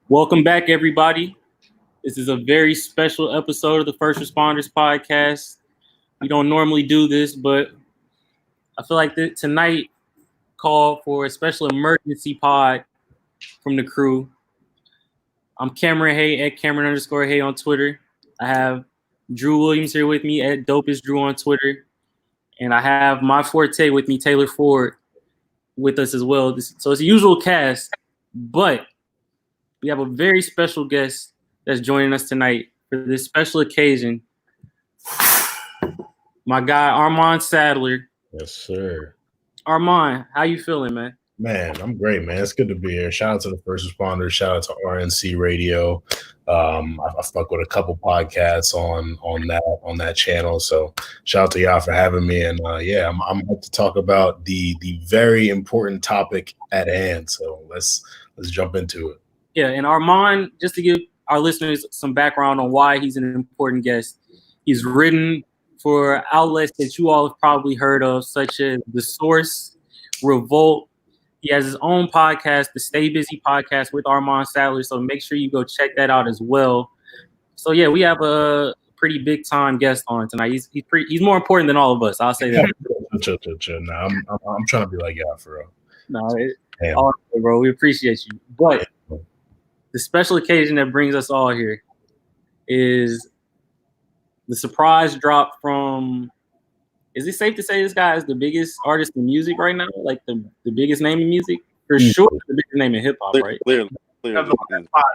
Welcome back, everybody. This is a very special episode of the First Responders Podcast. We don't normally do this, but I feel like tonight called for a special emergency pod from the crew. I'm Cameron Hay at Cameron_Hay on Twitter. I have Drew Williams here with me at DopestDrew on Twitter. And I have my forte with me, Taylor Ford, with us as well. So it's a usual cast, but we have a very special guest that's joining us tonight for this special occasion. My guy, Armand Sadler. Yes, sir. Armand, how you feeling, man? Man, I'm great, man. It's good to be here. Shout out to the First Responders. Shout out to RNC Radio. I stuck with a couple podcasts on that channel. So shout out to y'all for having me. And I'm about to talk about the very important topic at hand. So let's jump into it. Yeah, and Armand, just to give our listeners some background on why he's an important guest, he's written for outlets that you all have probably heard of, such as The Source, Revolt. He has his own podcast, the Stay Busy Podcast with Armand Sadler, so make sure you go check that out as well. So yeah, we have a pretty big time guest on tonight. He's more important than all of us. I'll say that. Nah, I'm trying to be like y'all for real. No, all right, bro. We appreciate you. But the special occasion that brings us all here is the surprise drop from. Is it safe to say this guy is the biggest artist in music right now? Like the biggest name in music? For sure, the biggest name in hip hop, right? Clearly. 5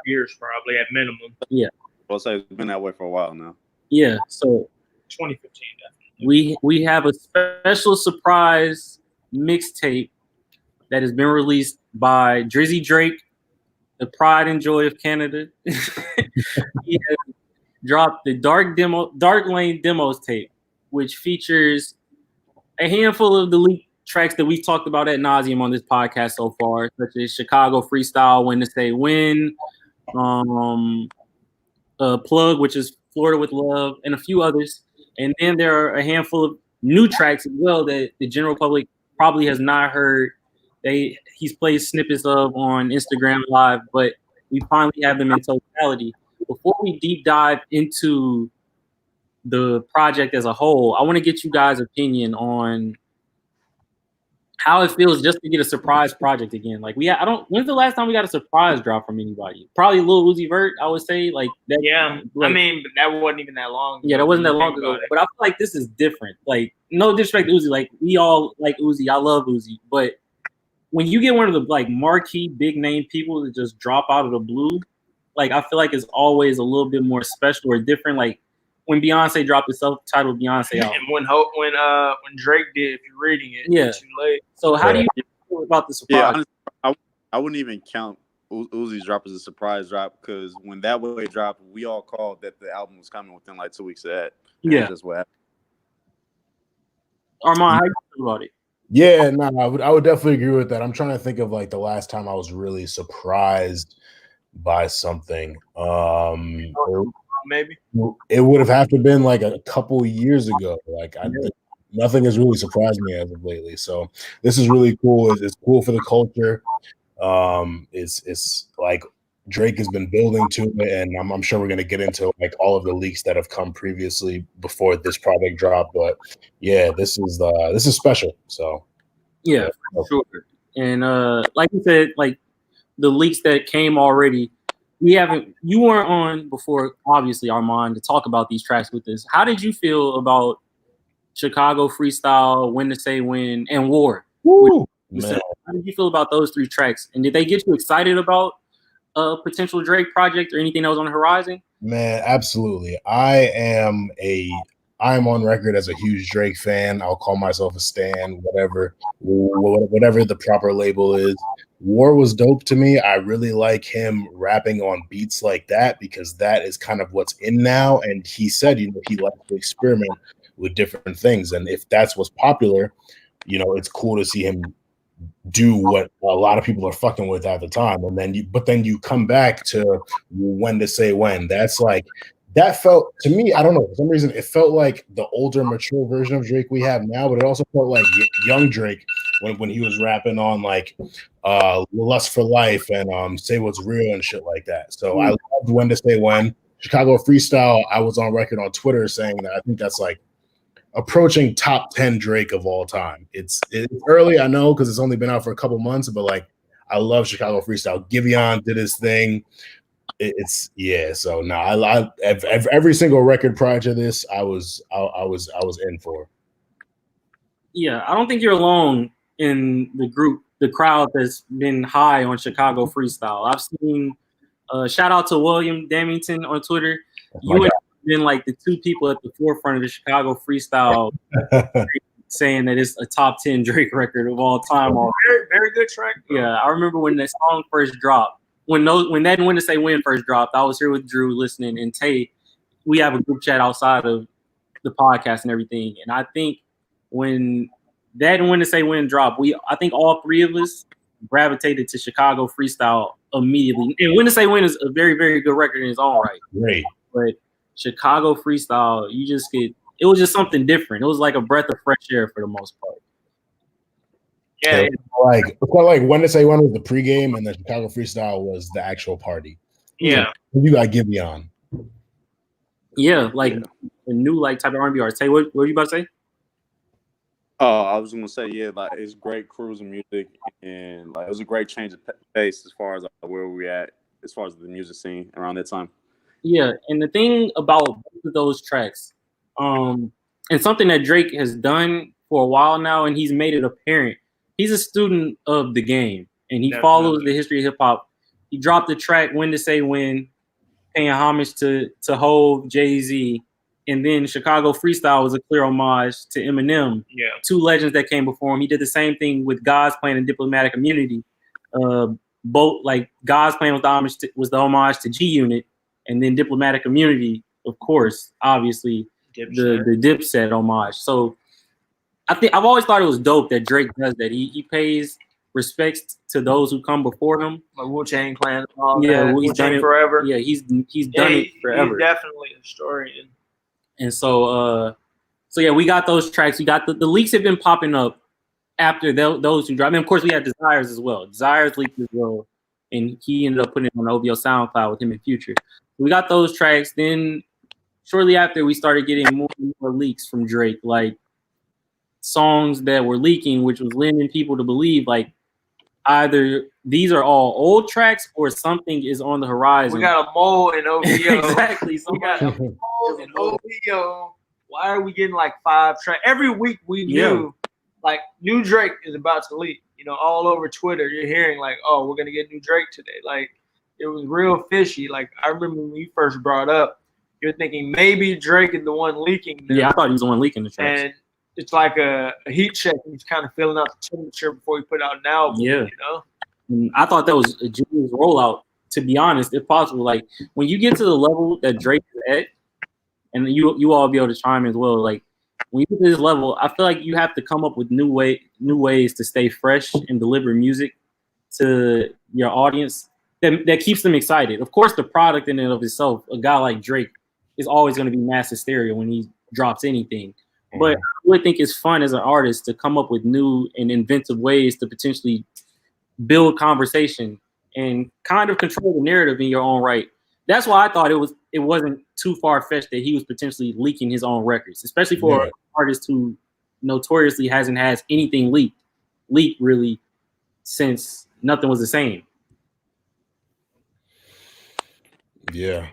years probably at minimum. Yeah. I'll say it's been that way for a while now. Yeah. So 2015, definitely. we have a special surprise mixtape that has been released by Drizzy Drake, the pride and joy of Canada. He has dropped the Dark Lane Demos tape, which features a handful of the leaked tracks that we've talked about ad nauseum on this podcast so far, such as Chicago Freestyle, When to Say When, Plug, which is Florida with Love, and a few others. And then there are a handful of new tracks as well that the general public probably has not heard. He's played snippets of on Instagram Live, but we finally have them in totality. Before we deep dive into the project as a whole, I want to get you guys' opinion on how it feels just to get a surprise project again. Like when's the last time we got a surprise drop from anybody? Probably Lil Uzi Vert, I would say. Like that. Yeah, like, I mean, but that wasn't even that long ago. Yeah, that wasn't that long ago. But I feel like this is different. Like, no disrespect to Uzi. Like, we all like Uzi. I love Uzi. But when you get one of the like marquee big name people that just drop out of the blue, like I feel like it's always a little bit more special or different. Like when Beyonce dropped the self-titled Beyonce album. And when Drake did, if you're reading it, yeah. Too late. So how do you feel about the surprise? Yeah, I wouldn't even count Uzi's drop as a surprise drop because when that way dropped, we all called that the album was coming within like 2 weeks of that. Yeah, that's what happened. Armand, how you feel about it? Yeah, no, I would definitely agree with that. I'm trying to think of like the last time I was really surprised by something. Maybe it would have to been like a couple years ago. Like nothing has really surprised me as of lately. So this is really cool. It's cool for the culture. It's like Drake has been building to it, and I'm sure we're gonna get into like all of the leaks that have come previously before this project dropped. But yeah, this is special. So yeah, for sure. And like you said, like the leaks that came already. You weren't on before, obviously, Armand, to talk about these tracks with us. How did you feel about Chicago Freestyle, When to Say When, and War? Woo, how did you feel about those 3 tracks? And did they get you excited about a potential Drake project or anything that was on the horizon? Man, absolutely. I am on record as a huge Drake fan. I'll call myself a stan, whatever the proper label is. War was dope to me. I really like him rapping on beats like that because that is kind of what's in now. And he said, he likes to experiment with different things. And if that's what's popular, it's cool to see him do what a lot of people are fucking with at the time. And then you come back to When to Say When. That's like, that felt to me, I don't know, for some reason, it felt like the older, mature version of Drake we have now, but it also felt like young Drake when he was rapping on like Lust for Life and Say What's Real and shit like that. So I loved When to Say When. Chicago Freestyle, I was on record on Twitter saying that I think that's like approaching top 10 Drake of all time. It's early, I know, because it's only been out for a couple months, but like I love Chicago Freestyle. Giveon did his thing. So no, I every single record prior to this, I was in for. Yeah, I don't think you're alone in the crowd that's been high on Chicago Freestyle. I've seen shout out to William Damington on Twitter. You have been like the two people at the forefront of the Chicago Freestyle saying that it's a top 10 Drake record of all time. Very, very good track. Yeah, I remember when that song first dropped. When that When to Say When first dropped, I was here with Drew listening, and Tate. We have a group chat outside of the podcast and everything. And I think when that and When to Say When dropped, I think all three of us gravitated to Chicago Freestyle immediately. And When to Say When is a very, very good record in its own right. Great. But Chicago Freestyle, it was just something different. It was like a breath of fresh air for the most part. Yeah, like When to Say When was the pregame, and then Chicago Freestyle was the actual party. Yeah, you got Giveon. Yeah, like a new like type of R&B artist. Hey, what were you about to say? Oh, I was gonna say, yeah, like it's great cruising music, and like it was a great change of pace as far as where we at as far as the music scene around that time. Yeah, and the thing about both of those tracks, and something that Drake has done for a while now, and he's made it apparent. He's a student of the game, and he follows the history of hip hop. He dropped the track "When to Say When," paying homage to Hov, Jay-Z, and then Chicago Freestyle was a clear homage to Eminem. Yeah, two legends that came before him. He did the same thing with God's Plan and Diplomatic Immunity. Both like God's Plan was the homage to G Unit, and then Diplomatic Immunity, of course, obviously the Dipset homage. So I've always thought it was dope that Drake does that. He pays respects to those who come before him, like Wu-Tang Clan. He's done it forever. Yeah, he's done it forever. He's definitely a historian. And so yeah, we got those tracks. We got the leaks have been popping up after those who dropped. I mean, of course, we had Desires as well. Desires leaked as well, and he ended up putting it on the OVO SoundCloud with him in Future. We got those tracks. Then shortly after, we started getting more and more leaks from Drake, like songs that were leaking, which was leading people to believe like either these are all old tracks or something is on the horizon. We got a mole in OVO. Exactly. We got a mole in OVO. Why are we getting like 5 tracks? Every week we knew like new Drake is about to leak. You know, all over Twitter, you're hearing like, oh, we're going to get new Drake today. Like, it was real fishy. Like, I remember when you first brought up, you're thinking maybe Drake is the one leaking them. Yeah, I thought he was the one leaking the tracks. And it's like a heat check. He's kind of filling out the temperature before he put out an album. Yeah. You know? And I thought that was a genius rollout, to be honest, if possible. Like, when you get to the level that Drake is at, and you all be able to chime in as well, like, when you get to this level, I feel like you have to come up with new ways to stay fresh and deliver music to your audience that keeps them excited. Of course, the product in and of itself, a guy like Drake is always going to be mass hysteria when he drops anything. But I really think it's fun as an artist to come up with new and inventive ways to potentially build conversation and kind of control the narrative in your own right. That's why I thought it wasn't too far-fetched that he was potentially leaking his own records, especially for an artist who notoriously hasn't had anything leaked really since Nothing Was the Same. Yeah.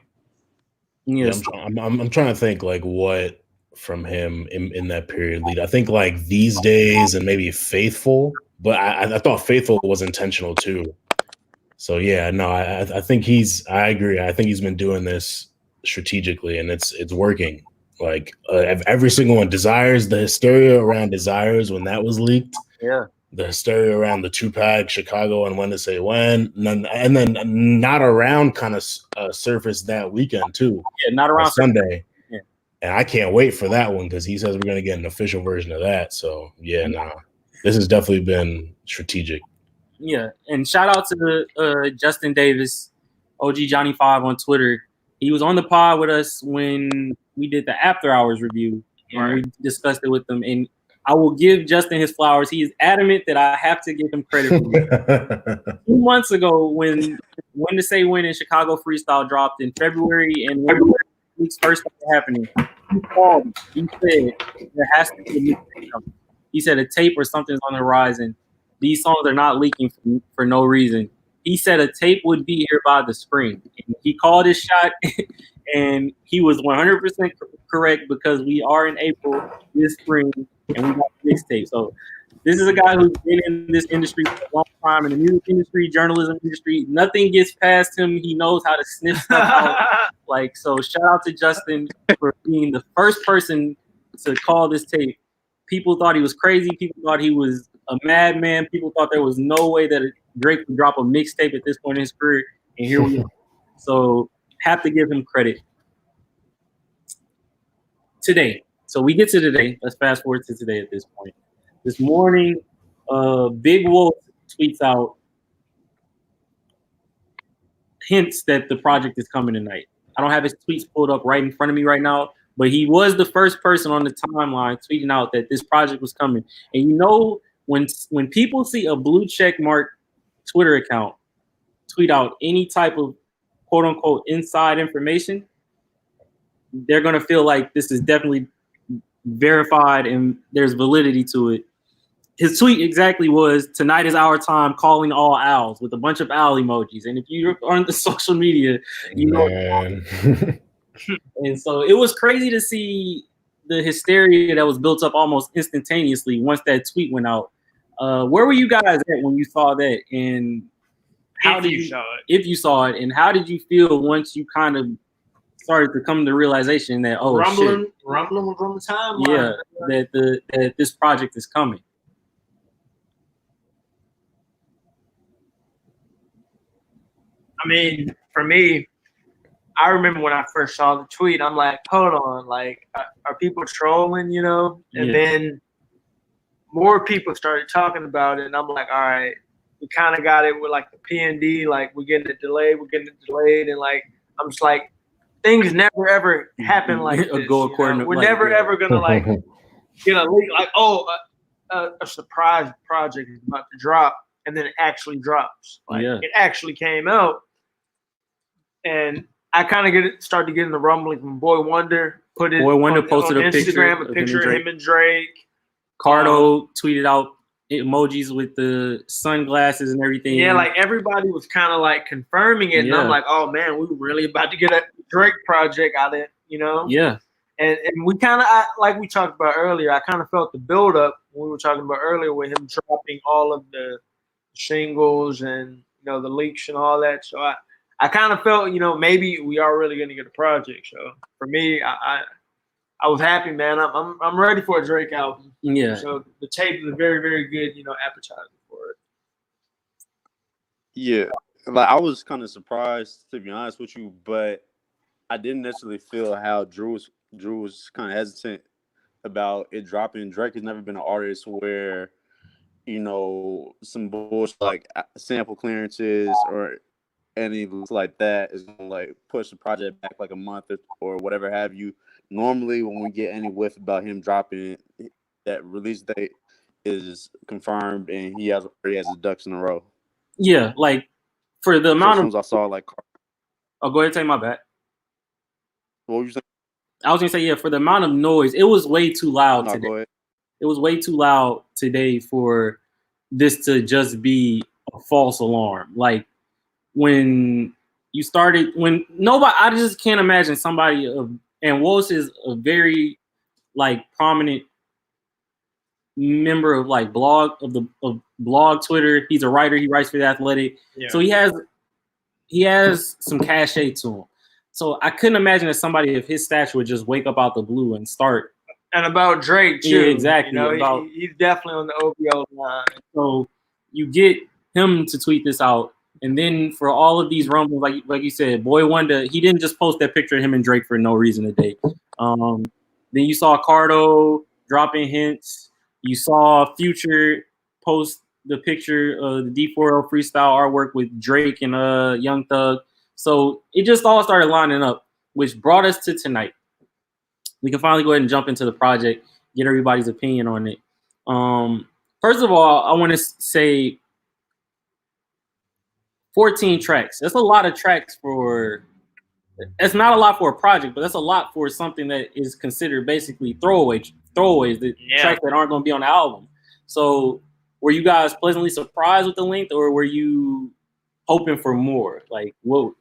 I'm trying to think like what from him in that period lead. I think like These Days and maybe Faithful, but I thought Faithful was intentional too. So yeah, no, I think I agree. I think he's been doing this strategically, and it's working. Like every single one, Desires, the hysteria around Desires when that was leaked. Yeah. The hysteria around the Tupac, Chicago, and When to Say When, and then Not Around kind of surfaced that weekend too. Yeah, Not Around Sunday. Yeah. And I can't wait for that one because he says we're going to get an official version of that. So yeah, this has definitely been strategic. Yeah, and shout out to Justin Davis, OG Johnny 5 on Twitter. He was on the pod with us when we did the After Hours review, and we discussed it with him. And I will give Justin his flowers. He is adamant that I have to give him credit for it. 2 months ago, when to Say When in Chicago Freestyle dropped in February, and when the week's first started happening, he called me. He said there has to be a mixtape coming. He said a tape or something's on the horizon. These songs are not leaking for no reason. He said a tape would be here by the spring. And he called his shot, and he was 100% correct because we are in April this spring, and we got a mixtape. So this is a guy who's been in this industry for a long time, in the music industry, journalism industry. Nothing gets past him. He knows how to sniff stuff out. Like, so shout out to Justin for being the first person to call this tape. People thought he was crazy. People thought he was a madman. People thought there was no way that Drake would drop a mixtape at this point in his career. And here we are. So have to give him credit. Today. So we get to today. Let's fast forward to today at this point. This morning, Big Wolf tweets out hints that the project is coming tonight. I don't have his tweets pulled up right in front of me right now, but he was the first person on the timeline tweeting out that this project was coming. And you know, when people see a blue check mark Twitter account tweet out any type of quote unquote inside information, they're going to feel like this is definitely verified and there's validity to it. His tweet exactly was, "Tonight is our time, calling all owls," with a bunch of owl emojis. And if you're on the social media, you know. And so it was crazy to see the hysteria that was built up almost instantaneously once that tweet went out. Where were you guys at when you saw that? And how did you saw it? If you saw it, and how did you feel once you kind of started to come to the realization that rumbling was on the timeline? Yeah, that this project is coming. I mean, for me, I remember when I first saw the tweet, I'm like, hold on, like, are people trolling, you know? And then more people started talking about it, and I'm like, all right, we kind of got it with, like, the P&D, like, we're getting it delayed, and, like, I'm just like, things never, ever happen like this. Go according to, we're never, ever going to, like, get a leak, like, a surprise project is about to drop, and then it actually drops. Like, it actually came out. And I kind of started getting the rumbling from Boy Wonder. Posted on Instagram a picture of him and Drake. Cardo tweeted out emojis with the sunglasses and everything. Yeah, like everybody was kind of like confirming it, and I'm like, oh man, we were really about to get a Drake project out of it, you know? Yeah. And we kind of, like we talked about earlier, I kind of felt the buildup when we were talking about earlier with him dropping all of the singles and, you know, the leaks and all that. So I kind of felt, you know, maybe we are really going to get a project. So for me, I was happy, man. I'm ready for a Drake album. Yeah. So the tape is a very, very good, you know, appetizer for it. Yeah, like I was kind of surprised, to be honest with you, but I didn't necessarily feel how Drew was kind of hesitant about it dropping. Drake has never been an artist where, you know, some bullshit like sample clearances or any like that is gonna like push the project back like a month or whatever have you. Normally, when we get any whiff about him dropping, that release date is confirmed and he already has his ducks in a row. Yeah, like for the amount of I saw like. Oh, go ahead, take my back. What were you saying? I was gonna say, yeah, for the amount of noise, it was way too loud today. Go ahead. It was way too loud today for this to just be a false alarm. Like when nobody, I just can't imagine somebody and Wolves is a very like prominent member of like blog Twitter. He's a writer. He writes for The Athletic. Yeah. So he has some cachet to him. So I couldn't imagine that somebody of his stature would just wake up out the blue and start. And about Drake too. Yeah, exactly. You know, he's definitely on the OVO line. So you get him to tweet this out, and then for all of these rumbles, like you said, Boy Wonder, he didn't just post that picture of him and Drake for no reason today. Then you saw Cardo dropping hints. You saw Future post the picture of the D4L freestyle artwork with Drake and Young Thug. So it just all started lining up, which brought us to tonight. We can finally go ahead and jump into the project, get everybody's opinion on it. First of all, I want to say 14 tracks. That's a lot of tracks for. It's not a lot for a project, but that's a lot for something that is considered basically throwaways. The tracks that aren't going to be on the album. So, were you guys pleasantly surprised with the length, or were you hoping for more? Like, whoa.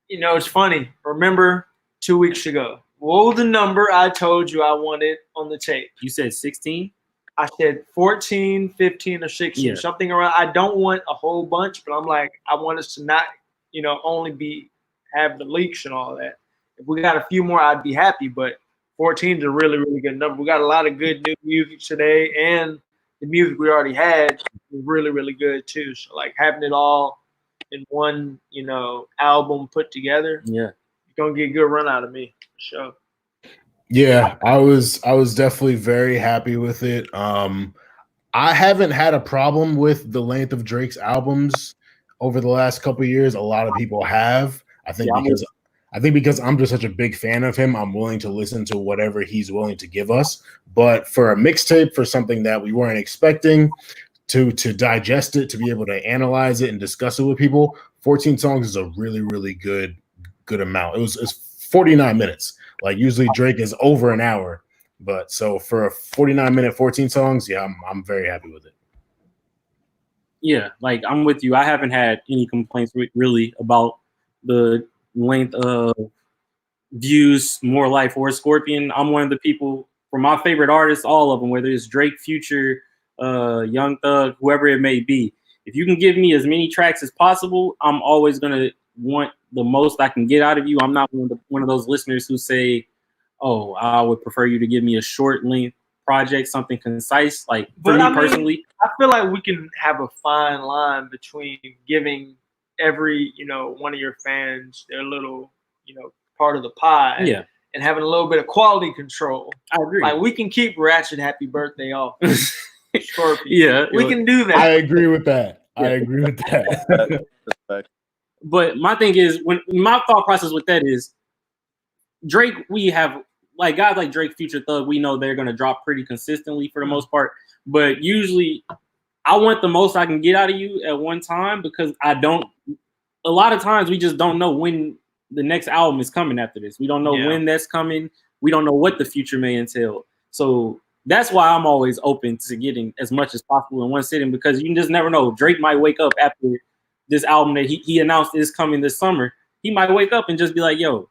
You know, it's funny. Remember 2 weeks ago, what was the number I told you I wanted on the tape? You said 16? I said 14, 15, or 16, something around. I don't want a whole bunch, but I'm like, I want us to not, only have the leaks and all that. If we got a few more, I'd be happy, but 14 is a really, really good number. We got a lot of good new music today, and the music we already had was really, really good too. So, like, having it all in one, album put together, you're going to get a good run out of me, for sure. Yeah, I was definitely very happy with it. I haven't had a problem with the length of Drake's albums over the last couple of years. A lot of people have. I think because I'm just such a big fan of him, I'm willing to listen to whatever he's willing to give us. But for a mixtape, for something that we weren't expecting, to digest it, to be able to analyze it and discuss it with people, 14 songs is a really, really good amount. It's 49 minutes. Like, usually Drake is over an hour. But so for a 49-minute, 14 songs, I'm very happy with it. Yeah, like, I'm with you. I haven't had any complaints really about the length of Views, More Life, or Scorpion. I'm one of the people, for my favorite artists, all of them, whether it's Drake, Future, Young Thug, whoever it may be. If you can give me as many tracks as possible, I'm always going to want the most I can get out of you. I'm not one of those listeners who say, oh, I would prefer you to give me a short length project, something concise. Like, for me personally, I feel like we can have a fine line between giving every, one of your fans their little, part of the pie, and having a little bit of quality control. I agree. Like, we can keep Ratchet Happy Birthday off. Yeah, we can do that. I agree with that. I agree with that. But my thing is, when my thought process with that is, Drake, we have, like, guys like Drake, Future, Thug, we know they're going to drop pretty consistently for the most part. But usually, I want the most I can get out of you at one time, because a lot of times we just don't know when the next album is coming after this. We don't know when that's coming. We don't know what the future may entail. So that's why I'm always open to getting as much as possible in one sitting, because you just never know. Drake might wake up after this album that he announced is coming this summer. He might wake up and just be like, yo,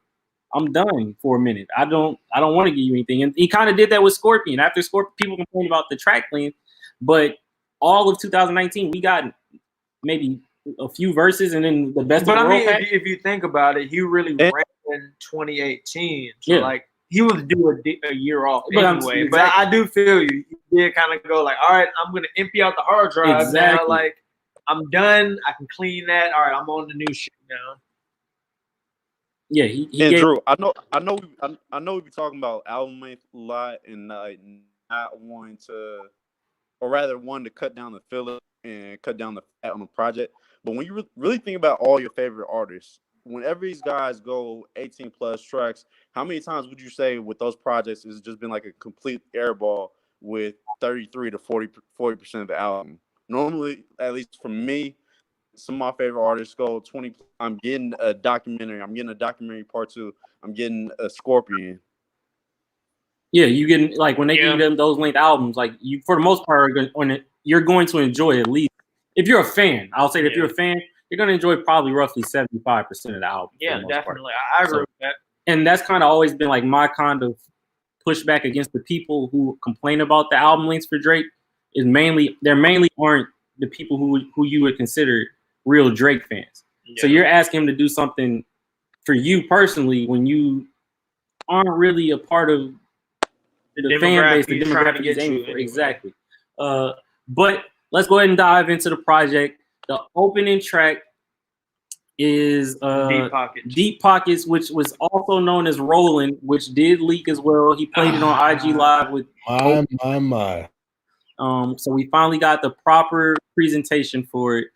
I'm done for a minute. I don't want to give you anything. And he kind of did that with Scorpion. After Scorpion, people complained about the track length, but all of 2019, we got maybe a few verses and then the best. But I mean, if you think about it, he really ran in 2018. So like, he was due a year off anyway. But I do feel you. You did kind of go like, all right, I'm going to empty out the hard drive now. Like, I'm done. I can clean that. All right, I'm on the new shit now. Yeah, Drew, I know we be talking about album length a lot and not wanting to, or rather wanting to cut down the filler and cut down the fat on the project. But when you really think about all your favorite artists, whenever these guys go 18 plus tracks, how many times would you say with those projects it's just been like a complete airball with 33 to 40% of the album? Normally, at least for me, some of my favorite artists go 20. I'm getting a documentary. I'm getting a documentary part 2. I'm getting a Scorpion. Yeah, you getting, like, when they give them those length albums, like, you for the most part you're going to enjoy, at least if you're a fan. I'll say that if you're a fan, you're going to enjoy probably roughly 75% of the album. Yeah, definitely. I agree with that. And that's kind of always been like my kind of pushback against the people who complain about the album lengths for Drake. Is mainly aren't the people who you would consider real Drake fans. Yeah. So you're asking him to do something for you personally when you aren't really a part of the fan base, the demographic he's aiming for. Anyway. Exactly. But let's go ahead and dive into the project. The opening track is Deep Pockets, which was also known as Rollin', which did leak as well. He played it on IG Live with my. So we finally got the proper presentation for it.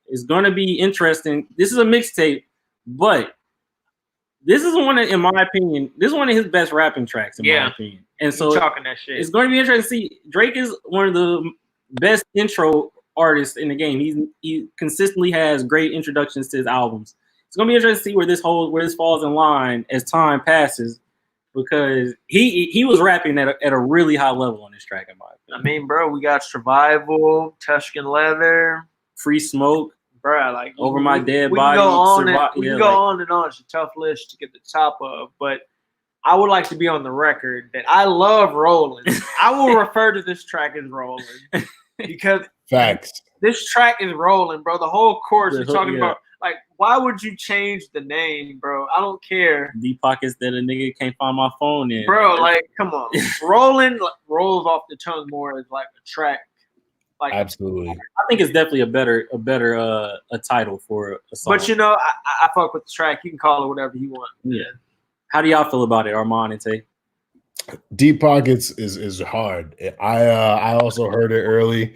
It's going to be interesting. This is a mixtape, but this is one of, in my opinion, this is one of his best rapping tracks, in my opinion. And so talking that shit. It's going to be interesting to see. Drake is one of the best intro artists in the game. He consistently has great introductions to his albums. It's going to be interesting to see where this falls in line as time passes, because he was rapping at a really high level on this track, in my opinion. I mean, bro, we got Survival, Tuscan Leather, Free Smoke, bro. Like Over My Dead we Body. Can go on we can go on and on. It's a tough list to get the top of, but I would like to be on the record that I love Rolling. I will refer to this track as Rolling because facts. This track is rolling, bro. The whole chorus you're talking about. Like, why would you change the name, bro? I don't care. Deep pockets that a nigga can't find my phone in. Bro, like, come on. Rolling rolls off the tongue more as like a track. Like, absolutely. I think it's definitely a better a title for a song. But you know, I fuck with the track. You can call it whatever you want. Yeah. How do y'all feel about it, Armand and Tay? Deep Pockets is hard. I also heard it early.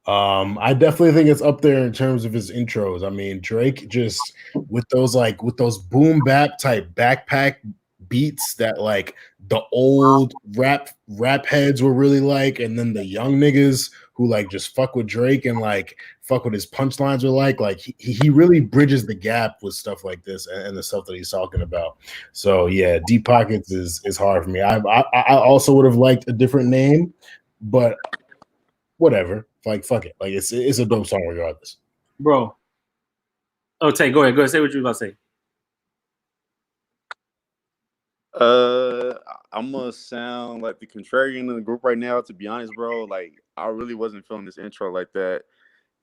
I definitely think it's up there in terms of his intros. I mean, Drake just with those boom bap type backpack beats that like the old rap heads were really like, and then the young niggas who like just fuck with Drake and like fuck with his punchlines were like he really bridges the gap with stuff like this and the stuff that he's talking about. So yeah, Deep Pockets is hard for me. I also would have liked a different name, but whatever. Like fuck it. Like it's a dope song regardless. Bro. Oh, Tay, go ahead. Say what you about to say. I'm gonna sound like the contrarian in the group right now, to be honest, bro. Like, I really wasn't feeling this intro like that,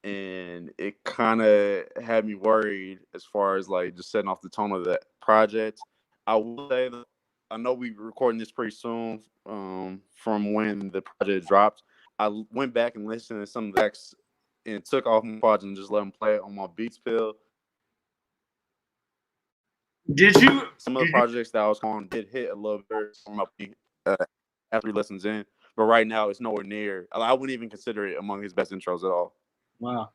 and it kind of had me worried as far as like just setting off the tone of that project. I will say that I know we're recording this pretty soon from when the project dropped. I went back and listened to some of the tracks and took off my project and just let them play it on my Beats pill. Did you? Some of the projects that I was on did hit a little bit after he listens in, but right now it's nowhere near. I wouldn't even consider it among his best intros at all. Wow.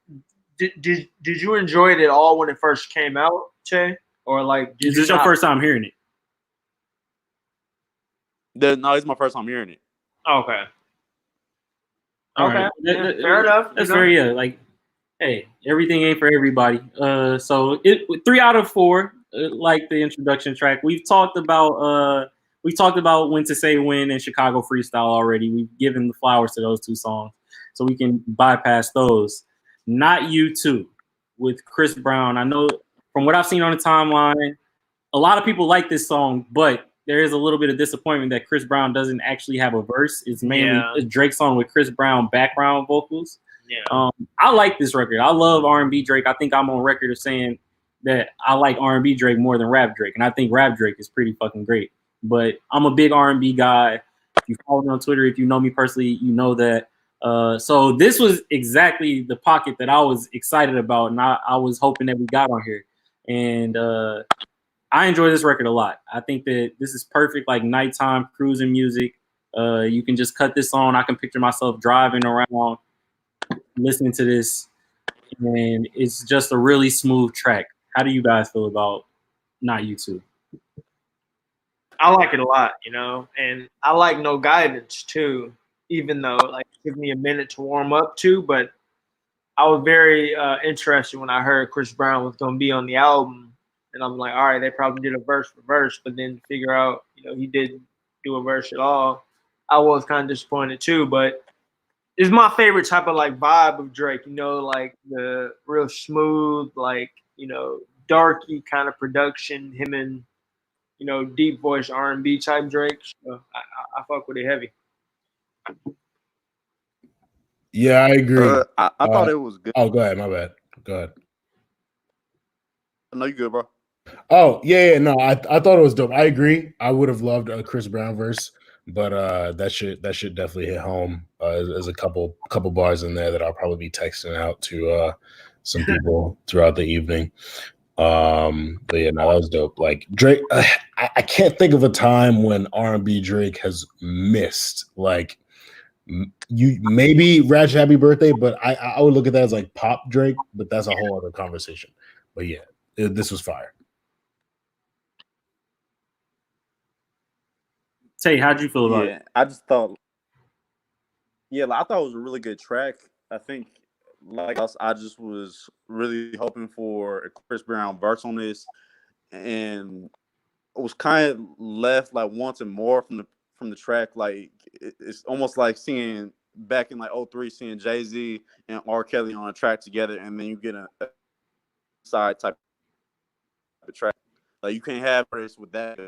Did you enjoy it at all when it first came out, Che? Or like, is this your first time hearing it? No, it's my first time hearing it. Okay. Right. Fair enough. That's very like, hey, everything ain't for everybody. So 3 out of 4. Like the introduction track. We've talked about When to Say When and Chicago Freestyle already. We've given the flowers to those 2 songs, so we can bypass those. Not You Too with Chris Brown. I know from what I've seen on the timeline, a lot of people like this song, but there is a little bit of disappointment that Chris Brown doesn't actually have a verse. It's mainly a Drake song with Chris Brown background vocals. Yeah. I like this record. I love R&B Drake. I think I'm on record of saying that I like R&B Drake more than rap Drake, and I think rap Drake is pretty fucking great. But I'm a big R&B guy. If you follow me on Twitter, if you know me personally, you know that. So this was exactly the pocket that I was excited about, and I was hoping that we got on here. And I enjoy this record a lot. I think that this is perfect, like nighttime cruising music. You can just cut this on. I can picture myself driving around, listening to this, and it's just a really smooth track. How do you guys feel about Not You Too? I like it a lot, you know, and I like No Guidance too, even though like it took me a minute to warm up to, but I was very interested when I heard Chris Brown was going to be on the album, and I'm like, all right, they probably did a verse for verse, but then figure out, you know, he didn't do a verse at all. I was kind of disappointed too, but it's my favorite type of like vibe of Drake, you know, like the real smooth, like, you know, darky kind of production, him and, you know, deep voice R&B type Drake. So I fuck with it heavy. Yeah, I agree. I thought it was good. Oh, go ahead. My bad. Go ahead. No, you good, bro. Oh, yeah. No, I thought it was dope. I agree. I would have loved a Chris Brown verse, but that should definitely hit home. There's a couple bars in there that I'll probably be texting out to some people throughout the evening. But yeah, no, that was dope. Like Drake, I can't think of a time when R&B Drake has missed. Like you maybe Ratchet Happy Birthday, but I would look at that as like pop Drake, but that's a whole other conversation. But yeah, this was fire. Tay, how'd you feel about it? Yeah, I just thought. Yeah, like, I thought it was a really good track. I think, like us, I just was really hoping for a Chris Brown verse on this, and was kind of left like wanting more from the track. Like it's almost like seeing back in like '03, seeing Jay-Z and R. Kelly on a track together, and then you get a side type of track. Like you can't have this with that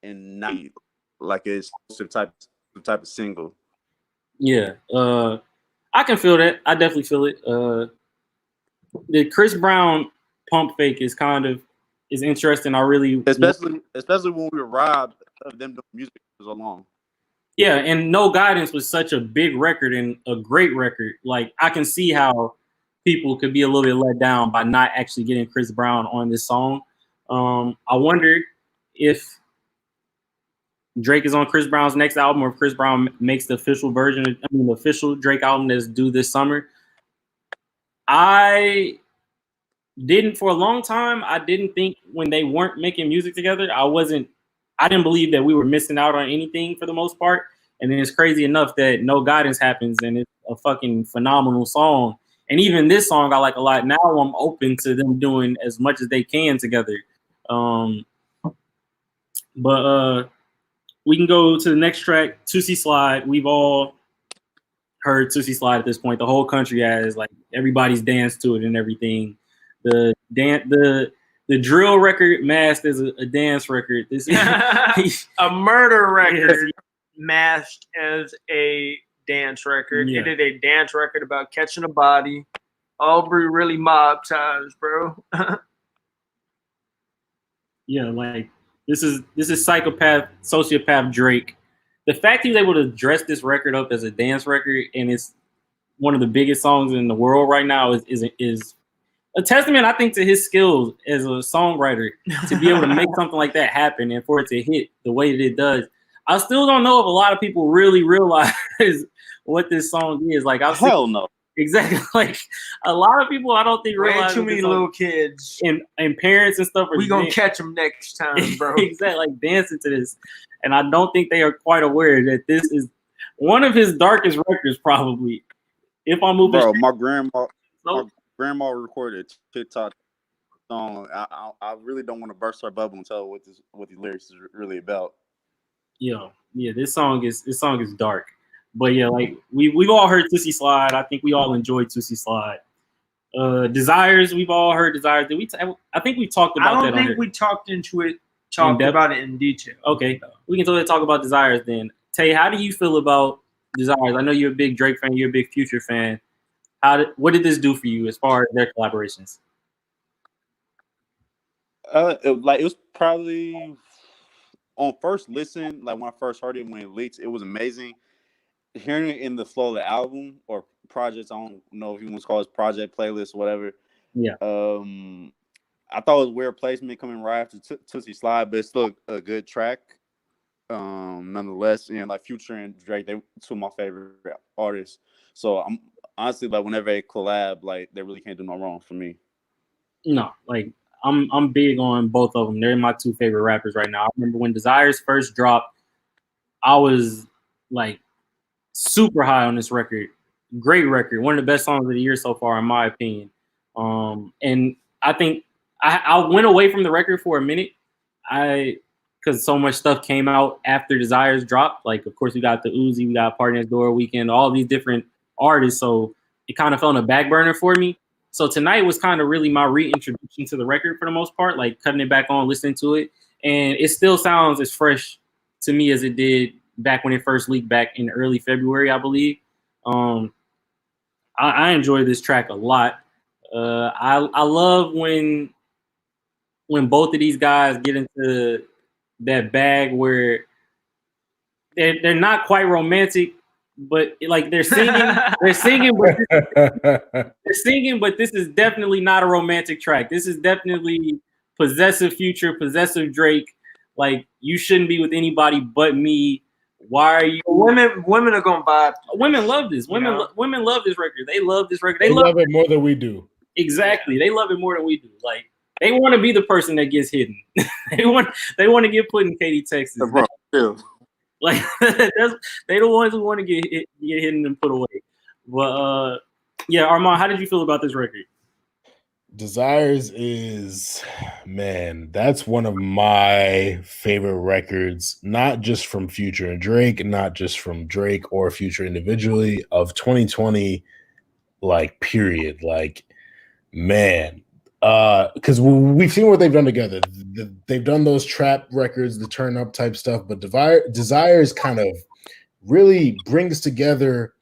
and not be like a exclusive type of single. Yeah, I can feel that. I definitely feel it. The Chris Brown pump fake is interesting. I really Especially when we were robbed of them doing music for so long. Yeah, and No Guidance was such a big record and a great record. Like I can see how people could be a little bit let down by not actually getting Chris Brown on this song. I wonder if Drake is on Chris Brown's next album, or if Chris Brown makes the official version, the official Drake album that's due this summer. I didn't for a long time. I didn't think when they weren't making music together, I didn't believe that we were missing out on anything for the most part. And then it's crazy enough that No Guidance happens and it's a fucking phenomenal song. And even this song I like a lot. Now I'm open to them doing as much as they can together. But we can go to the next track, Tootsie Slide. We've all heard Tootsie Slide at this point. The whole country has, like, everybody's danced to it and everything. The drill record masked as a dance record. This is a murder record masked as a dance record. Yeah. It is a dance record about catching a body. Aubrey really mob ties, bro. Yeah, like this is sociopath Drake. The fact he was able to dress this record up as a dance record and it's one of the biggest songs in the world right now is a testament, I think, to his skills as a songwriter to be able to make something like that happen and for it to hit the way that it does. I still don't know if a lot of people really realize what this song is. Like, Hell no. Exactly. Like, a lot of people, I don't think realize. Too many little kids and parents and stuff. We gonna catch them next time, bro. Exactly. Like dancing to this, and I don't think they are quite aware that this is one of his darkest records, probably. If I'm moving, bro, my grandma recorded a TikTok song. I really don't want to burst her bubble and tell what these lyrics is really about. Yeah. This song is dark, but yeah, like we've all heard Tootsie Slide. I think we all enjoyed Tootsie Slide. Desires, we've all heard Desires. I think we talked about that. I don't think we talked about it in detail. Okay, we can totally talk about Desires then. Tay, how do you feel about Desires? I know you're a big Drake fan. You're a big Future fan. What did this do for you as far as their collaborations? It was probably on first listen, like when I first heard it when it leaked, it was amazing. Hearing it in the flow of the album or projects, I don't know if you want to call it project playlist or whatever. Yeah. I thought it was weird placement coming right after Tootsie Slide, but it's still a good track. Nonetheless, and like Future and Drake, they two of my favorite artists. So I'm honestly like whenever they collab, like they really can't do no wrong for me. No, like I'm big on both of them. They're my two favorite rappers right now. I remember when Desires first dropped, I was like super high on this record. Great record, one of the best songs of the year so far, in my opinion. And I think I went away from the record for a minute. Because so much stuff came out after Desires dropped. Like, of course, we got the Uzi, we got Party Next Door, Weekend, all these different artists. So it kind of fell on a back burner for me. So tonight was kind of really my reintroduction to the record for the most part, like cutting it back on, listening to it. And it still sounds as fresh to me as it did back when it first leaked back in early February, I believe. I enjoy this track a lot. I love when both of these guys get into that bag where they're not quite romantic, but like they're singing, but this is definitely not a romantic track. This is definitely possessive Future, possessive Drake. Like, you shouldn't be with anybody but me. Why are you? Women are gonna buy. Women love this. Women love this record. They love this record. They love it more than we do. Exactly. They love it more than we do. Like, they want to be the person that gets hidden. they want to get put in Katy, Texas. Bro, Like they the ones who want to get hidden and put away. But yeah, Armand, how did you feel about this record? Desires is, man, that's one of my favorite records, not just from Future and Drake, not just from Drake or Future individually, of 2020, like, period. Like, man, because we've seen what they've done together. They've done those trap records, the turn up type stuff, but Desires kind of really brings together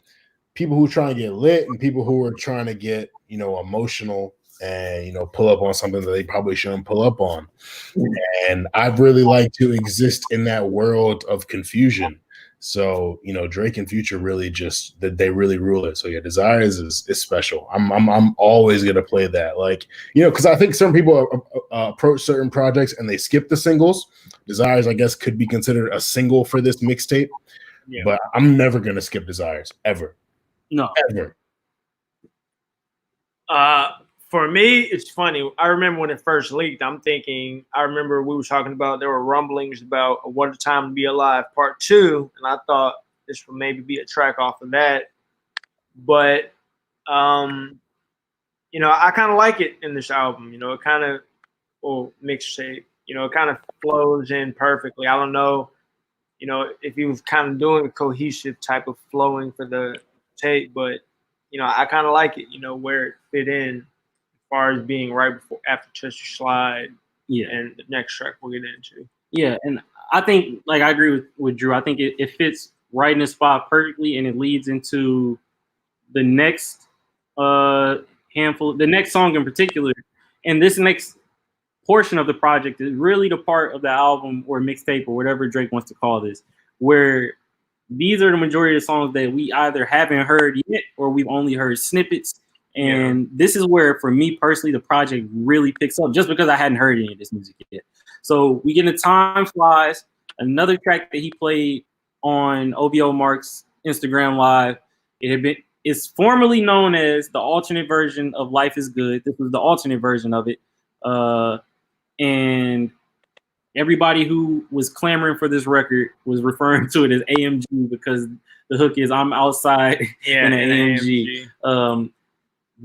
people who try to get lit and people who are trying to get, emotional and, pull up on something that they probably shouldn't pull up on. And I'd really like to exist in that world of confusion. So, Drake and Future really just they really rule it. So yeah, Desires is special. I'm always gonna play that. Like, because I think certain people approach certain projects and they skip the singles. Desires, I guess, could be considered a single for this mixtape. Yeah. But I'm never gonna skip Desires ever. No. Ever. For me, it's funny. I remember when it first leaked, I remember we were talking about, there were rumblings about What a Time to Be Alive Part 2, and I thought this would maybe be a track off of that. But, I kind of like it in this album. It kind of, mixtape, it kind of flows in perfectly. I don't know, if he was kind of doing a cohesive type of flowing for the tape, but, I kind of like it, where it fit in. Far as being right before after Touch Your Slide, and the next track we'll get into. Yeah, and I think, like, I agree with Drew. I think it fits right in the spot perfectly, and it leads into the next handful, the next song in particular, and this next portion of the project is really the part of the album or mixtape or whatever Drake wants to call this, where these are the majority of the songs that we either haven't heard yet or we've only heard snippets. And this is where, for me personally, the project really picks up, just because I hadn't heard any of this music yet. So we get into Time Flies, another track that he played on OVO Mark's Instagram Live. It's formerly known as the alternate version of Life is Good. This was the alternate version of it. And everybody who was clamoring for this record was referring to it as AMG, because the hook is I'm outside in an AMG.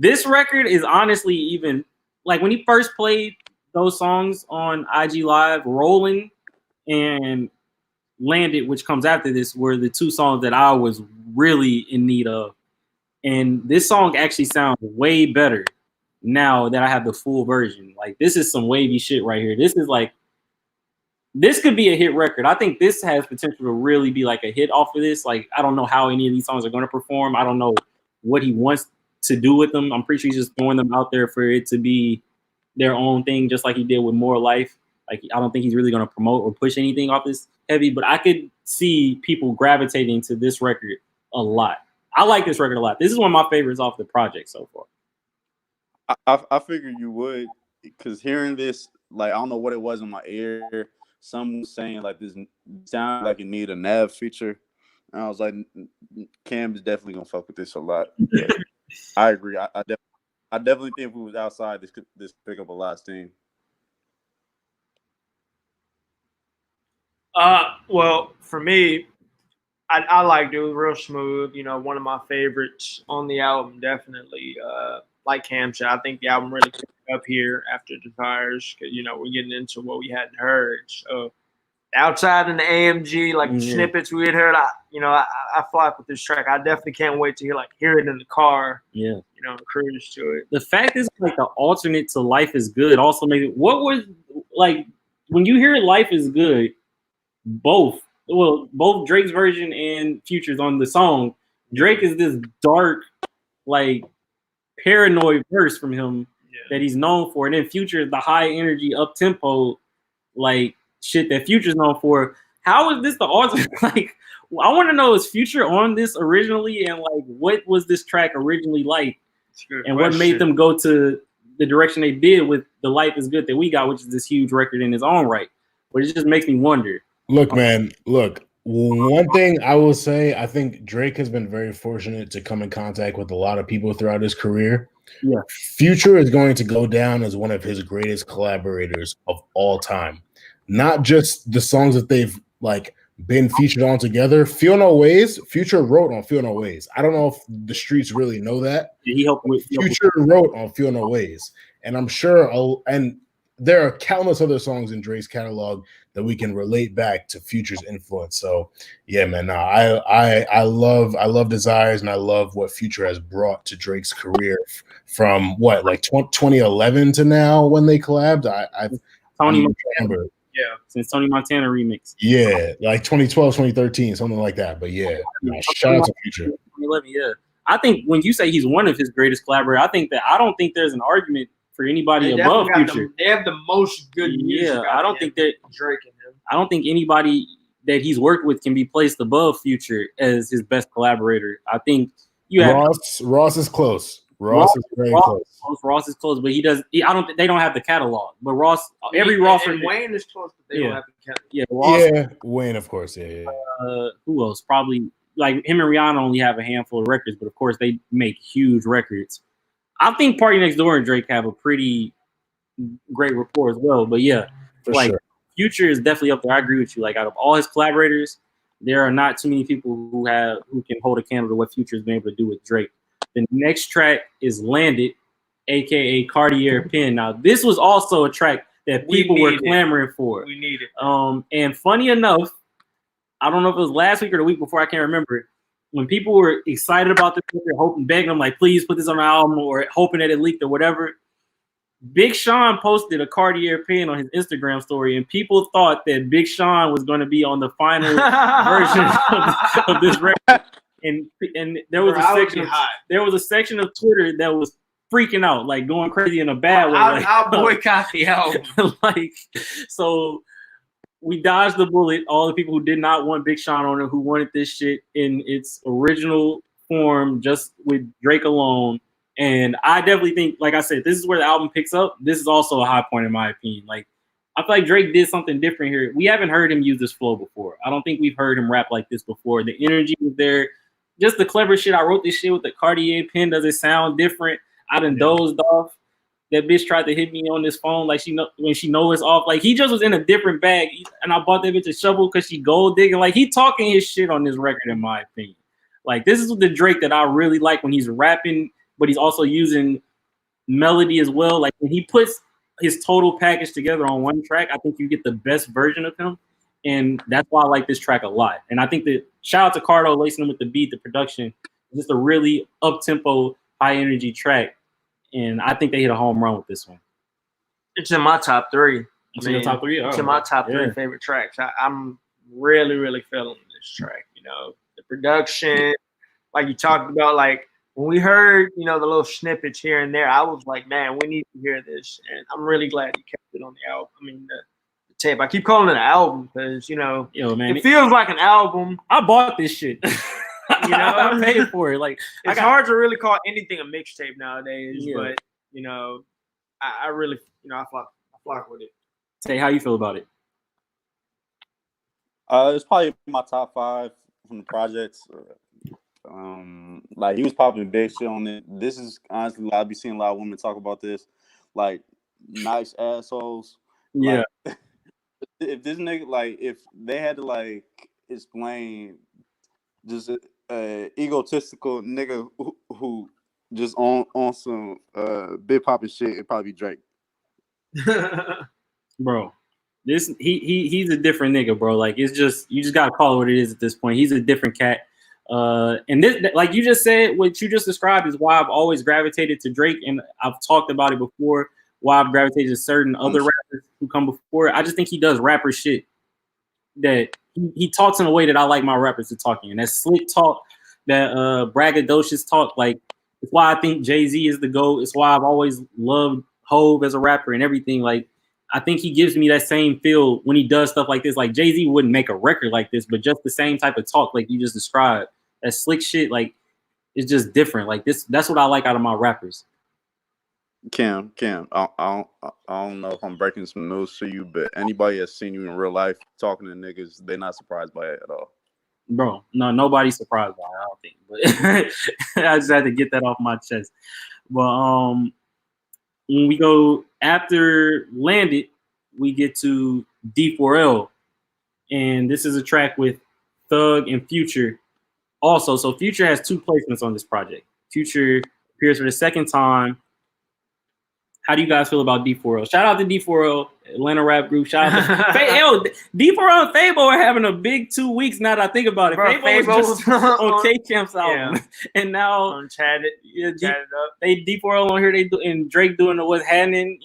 This record is honestly, even like when he first played those songs on IG Live, Rolling and Landed, which comes after this, were the two songs that I was really in need of. And this song actually sounds way better now that I have the full version. Like, this is some wavy shit right here. This could be a hit record. I think this has potential to really be like a hit off of this. Like, I don't know how any of these songs are going to perform. I don't know what he wants to do with them. I'm pretty sure he's just throwing them out there for it to be their own thing, just like he did with More Life. Like, I don't think he's really going to promote or push anything off this heavy, but I could see people gravitating to this record a lot. I like this record a lot. This is one of my favorites off the project so far. I figured you would, because hearing this, like, I don't know what it was in my ear. Someone was saying, like, this sounded like it need a nav feature. And I was like, Cam is definitely going to fuck with this a lot. I agree. I definitely think if we was outside, this could pick up a lot of steam. Well, for me, I liked it. It was real smooth. One of my favorites on the album, definitely. Like Cam said, I think the album really picked up here after Desires, because we're getting into what we hadn't heard. So outside in the AMG, like the snippets we had heard, I flock with this track. I definitely can't wait to hear it in the car. Yeah, cruise to it. The fact is, like, the alternate to Life is Good also made it. What was, like, when you hear Life is Good, both Drake's version and Future's on the song, Drake is this dark, like, paranoid verse from him that he's known for, and then Future is the high energy, up tempo, like, shit that Future's known for. How is this the alternate? Like, I want to know, is Future on this originally, and like, what was this track originally like, and what made them go to the direction they did with the Life is Good that we got, which is this huge record in its own right. But it just makes me wonder. Look, man, one thing I will say, I think Drake has been very fortunate to come in contact with a lot of people throughout his career. Yeah, Future is going to go down as one of his greatest collaborators of all time. Not just the songs that they've, like, been featured on together. Feel No Ways, Future wrote on Feel No Ways. I don't know if the streets really know that. Yeah, he helped with Future wrote on Feel No Ways. And I'm sure, and there are countless other songs in Drake's catalog that we can relate back to Future's influence. So yeah, man, I love Desires, and I love what Future has brought to Drake's career from what, like 2011 to now when they collabed. Tony Montana. Yeah, since Tony Montana remix. Yeah, like 2012, 2013, something like that. But yeah, shout out to Future. 2011, yeah. I think when you say he's one of his greatest collaborators, I don't think there's an argument for anybody above Future. They have the most good music. Yeah, I don't think that Drake and him. I don't think anybody that he's worked with can be placed above Future as his best collaborator. I think you have Ross is close. Ross is very close. Ross is close, but they don't have the catalog. But Ross, and Wayne is close, but they don't have the catalog. Yeah, Ross, Wayne, of course. Yeah. Who else? Probably like him and Rihanna only have a handful of records, but of course they make huge records. I think Party Next Door and Drake have a pretty great rapport as well. But yeah, sure. Future is definitely up there. I agree with you. Like out of all his collaborators, there are not too many people who can hold a candle to what Future's been able to do with Drake. The next track is Landed, aka Cartier Pen. Now, this was also a track that people were clamoring for. We need it. And funny enough, I don't know if it was last week or the week before, I can't remember. When people were excited about this, they're hoping, begging them, like, please put this on the album, or hoping that it leaked or whatever. Big Sean posted a Cartier Pen on his Instagram story, and people thought that Big Sean was going to be on the final version of this record. And there was a section of Twitter that was freaking out, like going crazy in a bad way. I'll boycott the album. So we dodged the bullet. All the people who did not want Big Sean on it, who wanted this shit in its original form, just with Drake alone. And I definitely think, like I said, this is where the album picks up. This is also a high point in my opinion. Like, I feel like Drake did something different here. We haven't heard him use this flow before. I don't think we've heard him rap like this before. The energy was there. Just the clever shit. I wrote this shit with the Cartier Pen. Does it sound different? I done dozed off. That bitch tried to hit me on this phone like when she know it's off. Like, he just was in a different bag. And I bought that bitch a shovel because she gold digging. Like, he talking his shit on this record, in my opinion. Like, this is the Drake that I really like when he's rapping, but he's also using melody as well. Like, when he puts his total package together on one track, I think you get the best version of him. And that's why I like this track a lot. And I think that shout out to Cardo lacing him with the beat, the production, just a really up-tempo, high-energy track. And I think they hit a home run with this one. It's in my top three. It's in your top three? It's in my top three favorite tracks. I'm really, really feeling this track. You know, the production, like you talked about, like when we heard, the little snippets here and there, I was like, man, we need to hear this. And I'm really glad you kept it on the album. I mean, the tape. I keep calling it an album because, man, it feels like an album. I bought this shit. I paid for it. Like, it's hard to really call anything a mixtape nowadays, but I really, I flock with it. Say, how you feel about it? It's probably my top 5 from the projects. Like, he was popping big shit on it. This is honestly, I'll be seeing a lot of women talk about this, like, nice assholes. Yeah. Like, if this nigga, like, if they had to, like, explain just egotistical nigga who just on some big popping shit, it'd probably be Drake. Bro, this he's a different nigga, bro. Like, it's just, you just gotta call it what it is at this point. He's a different cat. And this, like you just said, what you just described is why I've always gravitated to Drake, and I've talked about it before. Why I've gravitated to certain other rappers who come before. I just think he does rapper shit that he talks in a way that I like my rappers to talk in. That slick talk, that braggadocious talk. Like, it's why I think Jay-Z is the GOAT. It's why I've always loved Hove as a rapper and everything. Like, I think he gives me that same feel when he does stuff like this. Like, Jay-Z wouldn't make a record like this, but just the same type of talk like you just described. That slick shit, like, it's just different. Like, that's what I like out of my rappers. Cam, I don't know if I'm breaking some news to you, but anybody that's seen you in real life talking to niggas, they're not surprised by it at all. Bro, no, nobody's surprised by it, I don't think. But I just had to get that off my chest. But when we go after Landed, we get to D4L. and this is a track with Thug and Future. Also, so Future has 2 placements on this project. Future appears for the second time. How do you guys feel about D4L? Shout out to D4L, Atlanta rap group. Shout out to D4L and Fabo are having a big 2 weeks now that I think about it. Bro, Fabo was just on K-Camp's album. And now on Chatted Up. They D4L on here, and Drake doing the What's Happening.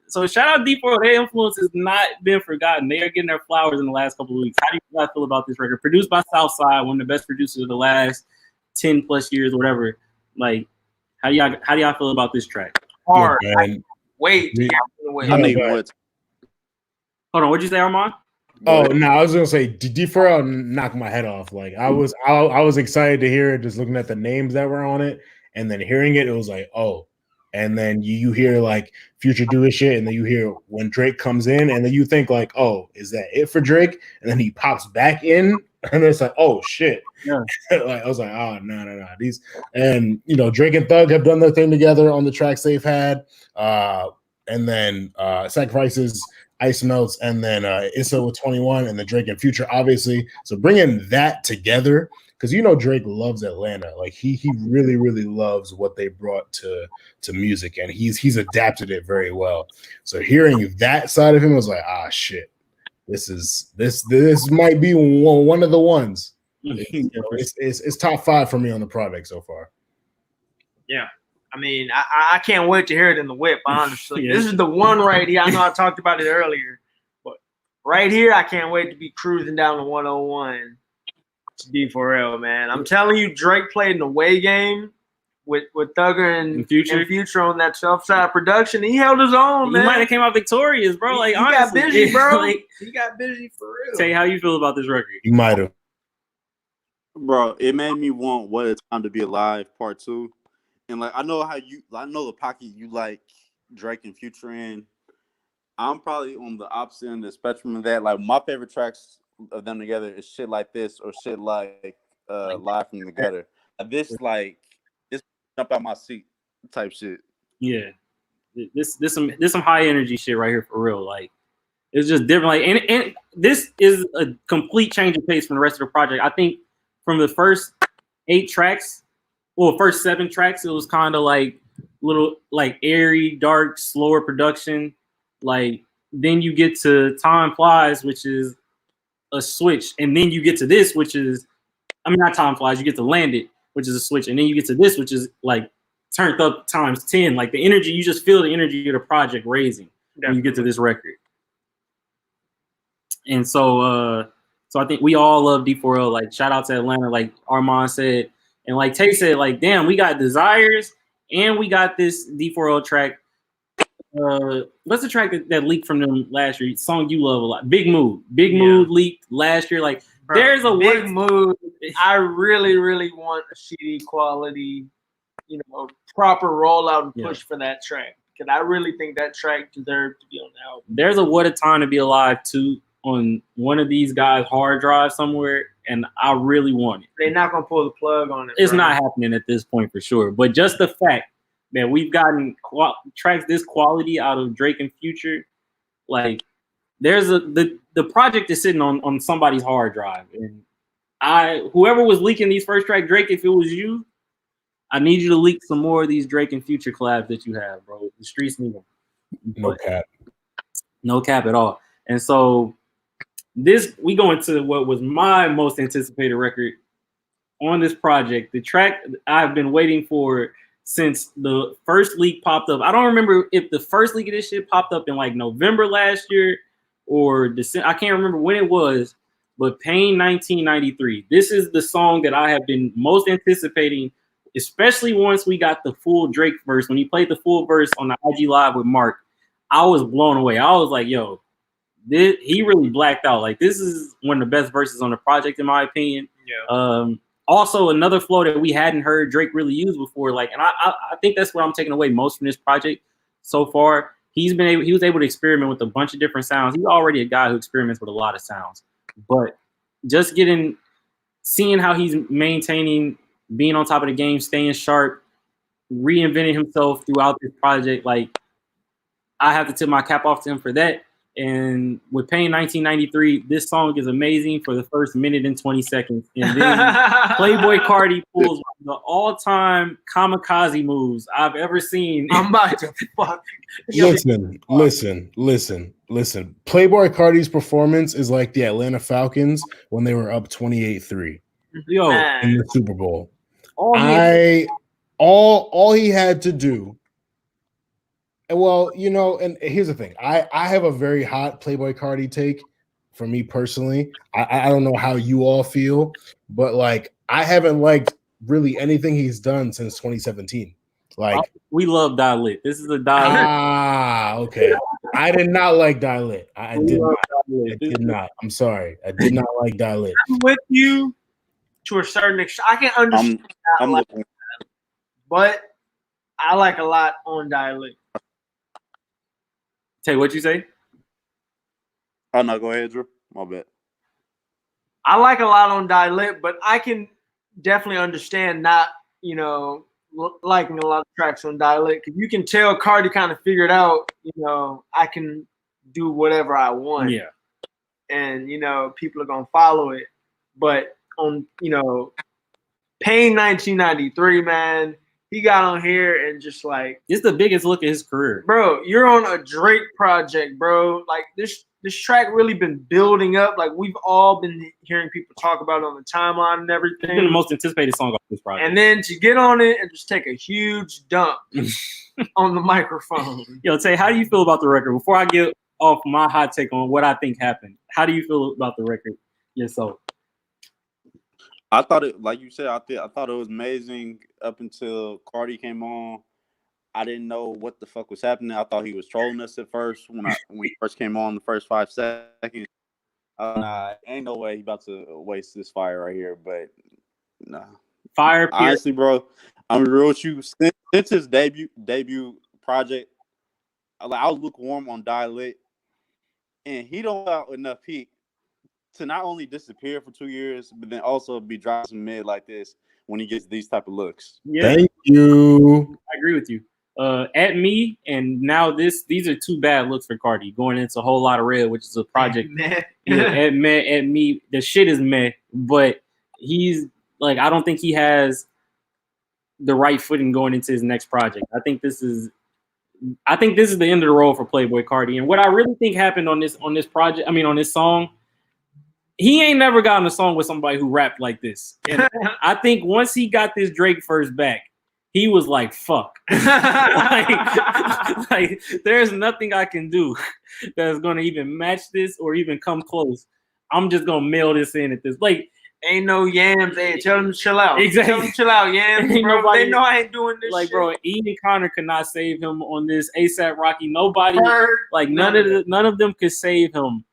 So shout out D4L. Their influence has not been forgotten. They are getting their flowers in the last couple of weeks. How do you guys feel about this record? Produced by Southside, one of the best producers of the last 10 plus years, whatever. Like, how do y'all feel about this track? Hard. Yeah, I wait. I need what? Hold on, what'd you say, Armand? Oh no, I was gonna say D4L knocked my head off. Like I was excited to hear it, just looking at the names that were on it, and then hearing it, it was like, oh. And then you hear like Future do his shit, and then you hear when Drake comes in, and then you think like, oh, is that it for Drake? And then he pops back in, and it's like, oh shit. Yeah. Like I was like, oh no. These, and Drake and Thug have done their thing together on the tracks they've had. And then Sacrifices, Ice Melts, and then Issa with 21, and then Drake and Future, obviously. So bringing that together, because Drake loves Atlanta. Like he really, really loves what they brought to music, and he's adapted it very well. So hearing that side of him was like, shit. This might be one of the ones. It's top 5 for me on the project so far. Yeah. I mean, I can't wait to hear it in the whip, honestly. This is the one right here. I know I talked about it earlier, but right here, I can't wait to be cruising down the 101 to D4L, man. I'm telling you, Drake played in the away game with Thugger and Future on that Southside production. He held his own, man. He might have came out victorious, bro. He got busy, bro. He got busy for real. Say, how you feel about this record? You might have. Bro, it made me want What a Time to Be Alive Part 2. And I know the pocket you like Drake and Future in. I'm probably on the opposite end of the spectrum of that. Like my favorite tracks of them together is shit like this or shit like Live from the Gutter. This jump out my seat type shit. Yeah. This some high energy shit right here for real. Like it's just different. Like and this is a complete change of pace from the rest of the project. I think from the first 8 tracks, first 7 tracks, it was kind of like little like airy, dark, slower production. Like then you get to Time Flies, which is a switch, and then you get to this, which is, not Time Flies. You get to Land It, which is a switch, and then you get to this, which is like turned up times 10. Like the energy, you just feel the energy of the project raising when you get to this record. And so I think we all love D4L. Like shout out to Atlanta, like Armand said. And like Tay said, like, damn, we got Desires and we got this D4L track. What's the track that leaked from them last year? Song you love a lot. Big Mood. Big Mood leaked last year. Like, bro, there's a Big Mood. I really, really want a CD quality, proper rollout and push for that track. Because I really think that track deserved to be on the album. There's a What a Time to Be Alive 2 on one of these guys' hard drive somewhere, and I really want it. They're not gonna pull the plug on it. It's not happening at this point for sure. But just the fact that we've gotten tracks this quality out of Drake and Future, like there's the project is sitting on somebody's hard drive, and whoever was leaking these first track, Drake, if it was you, I need you to leak some more of these Drake and Future collabs that you have, bro. The streets need them. No cap at all. And so we go into what was my most anticipated record on this project. The track I've been waiting for since the first leak popped up. I don't remember if the first leak of this shit popped up in like November last year or December. I can't remember when it was, but Pain 1993. This is the song that I have been most anticipating, especially once we got the full Drake verse. When he played the full verse on the IG Live with Mark, I was blown away. I was like, yo, he really blacked out. Like, this is one of the best verses on the project, in my opinion. Yeah. Also, another flow that we hadn't heard Drake really use before. Like, and I think that's what I'm taking away most from this project so far. He was able to experiment with a bunch of different sounds. He's already a guy who experiments with a lot of sounds. But just seeing how he's maintaining, being on top of the game, staying sharp, reinventing himself throughout this project, like, I have to tip my cap off to him for that. And with Pain 1993, this song is amazing for the first minute and 20 seconds. And then Playboy Cardi pulls the all-time kamikaze moves I've ever seen. I'm about to fuck. Listen. Playboy Cardi's performance is like the Atlanta Falcons when they were up 28-3 Yo, in the Super Bowl. all he had to do. Well, and here's the thing. I have a very hot Playboy Cardi take for me personally. I don't know how you all feel, but like I haven't liked really anything he's done since 2017. Like we love Die Lit. This is a Die Lit. Okay. I did not like Die Lit. I did not. I'm sorry. I did not like Die Lit. I'm with you to a certain extent. I can understand but I like a lot on Die Lit. Tay, what you say? Oh no, go ahead, Drew. My bad. I like a lot on Die Lit, but I can definitely understand not, liking a lot of tracks on Die Lit. Because you can tell Cardi kind of figured out, I can do whatever I want. Yeah. And, people are going to follow it. But on, Pain 1993, man, he got on here and just like it's the biggest look of his career, bro. You're on a Drake project, bro. Like this track really been building up. Like we've all been hearing people talk about it on the timeline and everything. It's been the most anticipated song off this project. And then to get on it and just take a huge dump on the microphone. Yo, Tay, how do you feel about the record? Before I get off my hot take on what I think happened, how do you feel about the record yourself? I thought it, like you said, I thought it was amazing up until Cardi came on. I didn't know what the fuck was happening. I thought he was trolling us at first when he first came on the first 5 seconds. Nah, ain't no way he about to waste this fire right here. But nah, fire. Honestly, bro, I'm real with you. Since his debut project, I was lukewarm on Die Lit, and he don't have enough heat to not only disappear for 2 years, but then also be dropping some mid like this when he gets these type of looks. Yeah. Thank you. I agree with you. At Me and now these are two bad looks for Cardi going into a Whole Lot of Red, which is a project. At Me, the shit is meh, but he's like, I don't think he has the right footing going into his next project. I think this is the end of the road for Playboy Cardi. And what I really think happened on this project, on this song, he ain't never gotten a song with somebody who rapped like this. And I think once he got this Drake first back, he was like, fuck. like, there's nothing I can do that's going to even match this or even come close. I'm just going to mail this in at this. Like, ain't no Yams. Hey, tell them to chill out. Exactly. Tell them to chill out, Yams. Bro, they know I ain't doing this like, shit. bro, Ian Connor could not save him on this. A$AP Rocky, nobody. None of them could save him.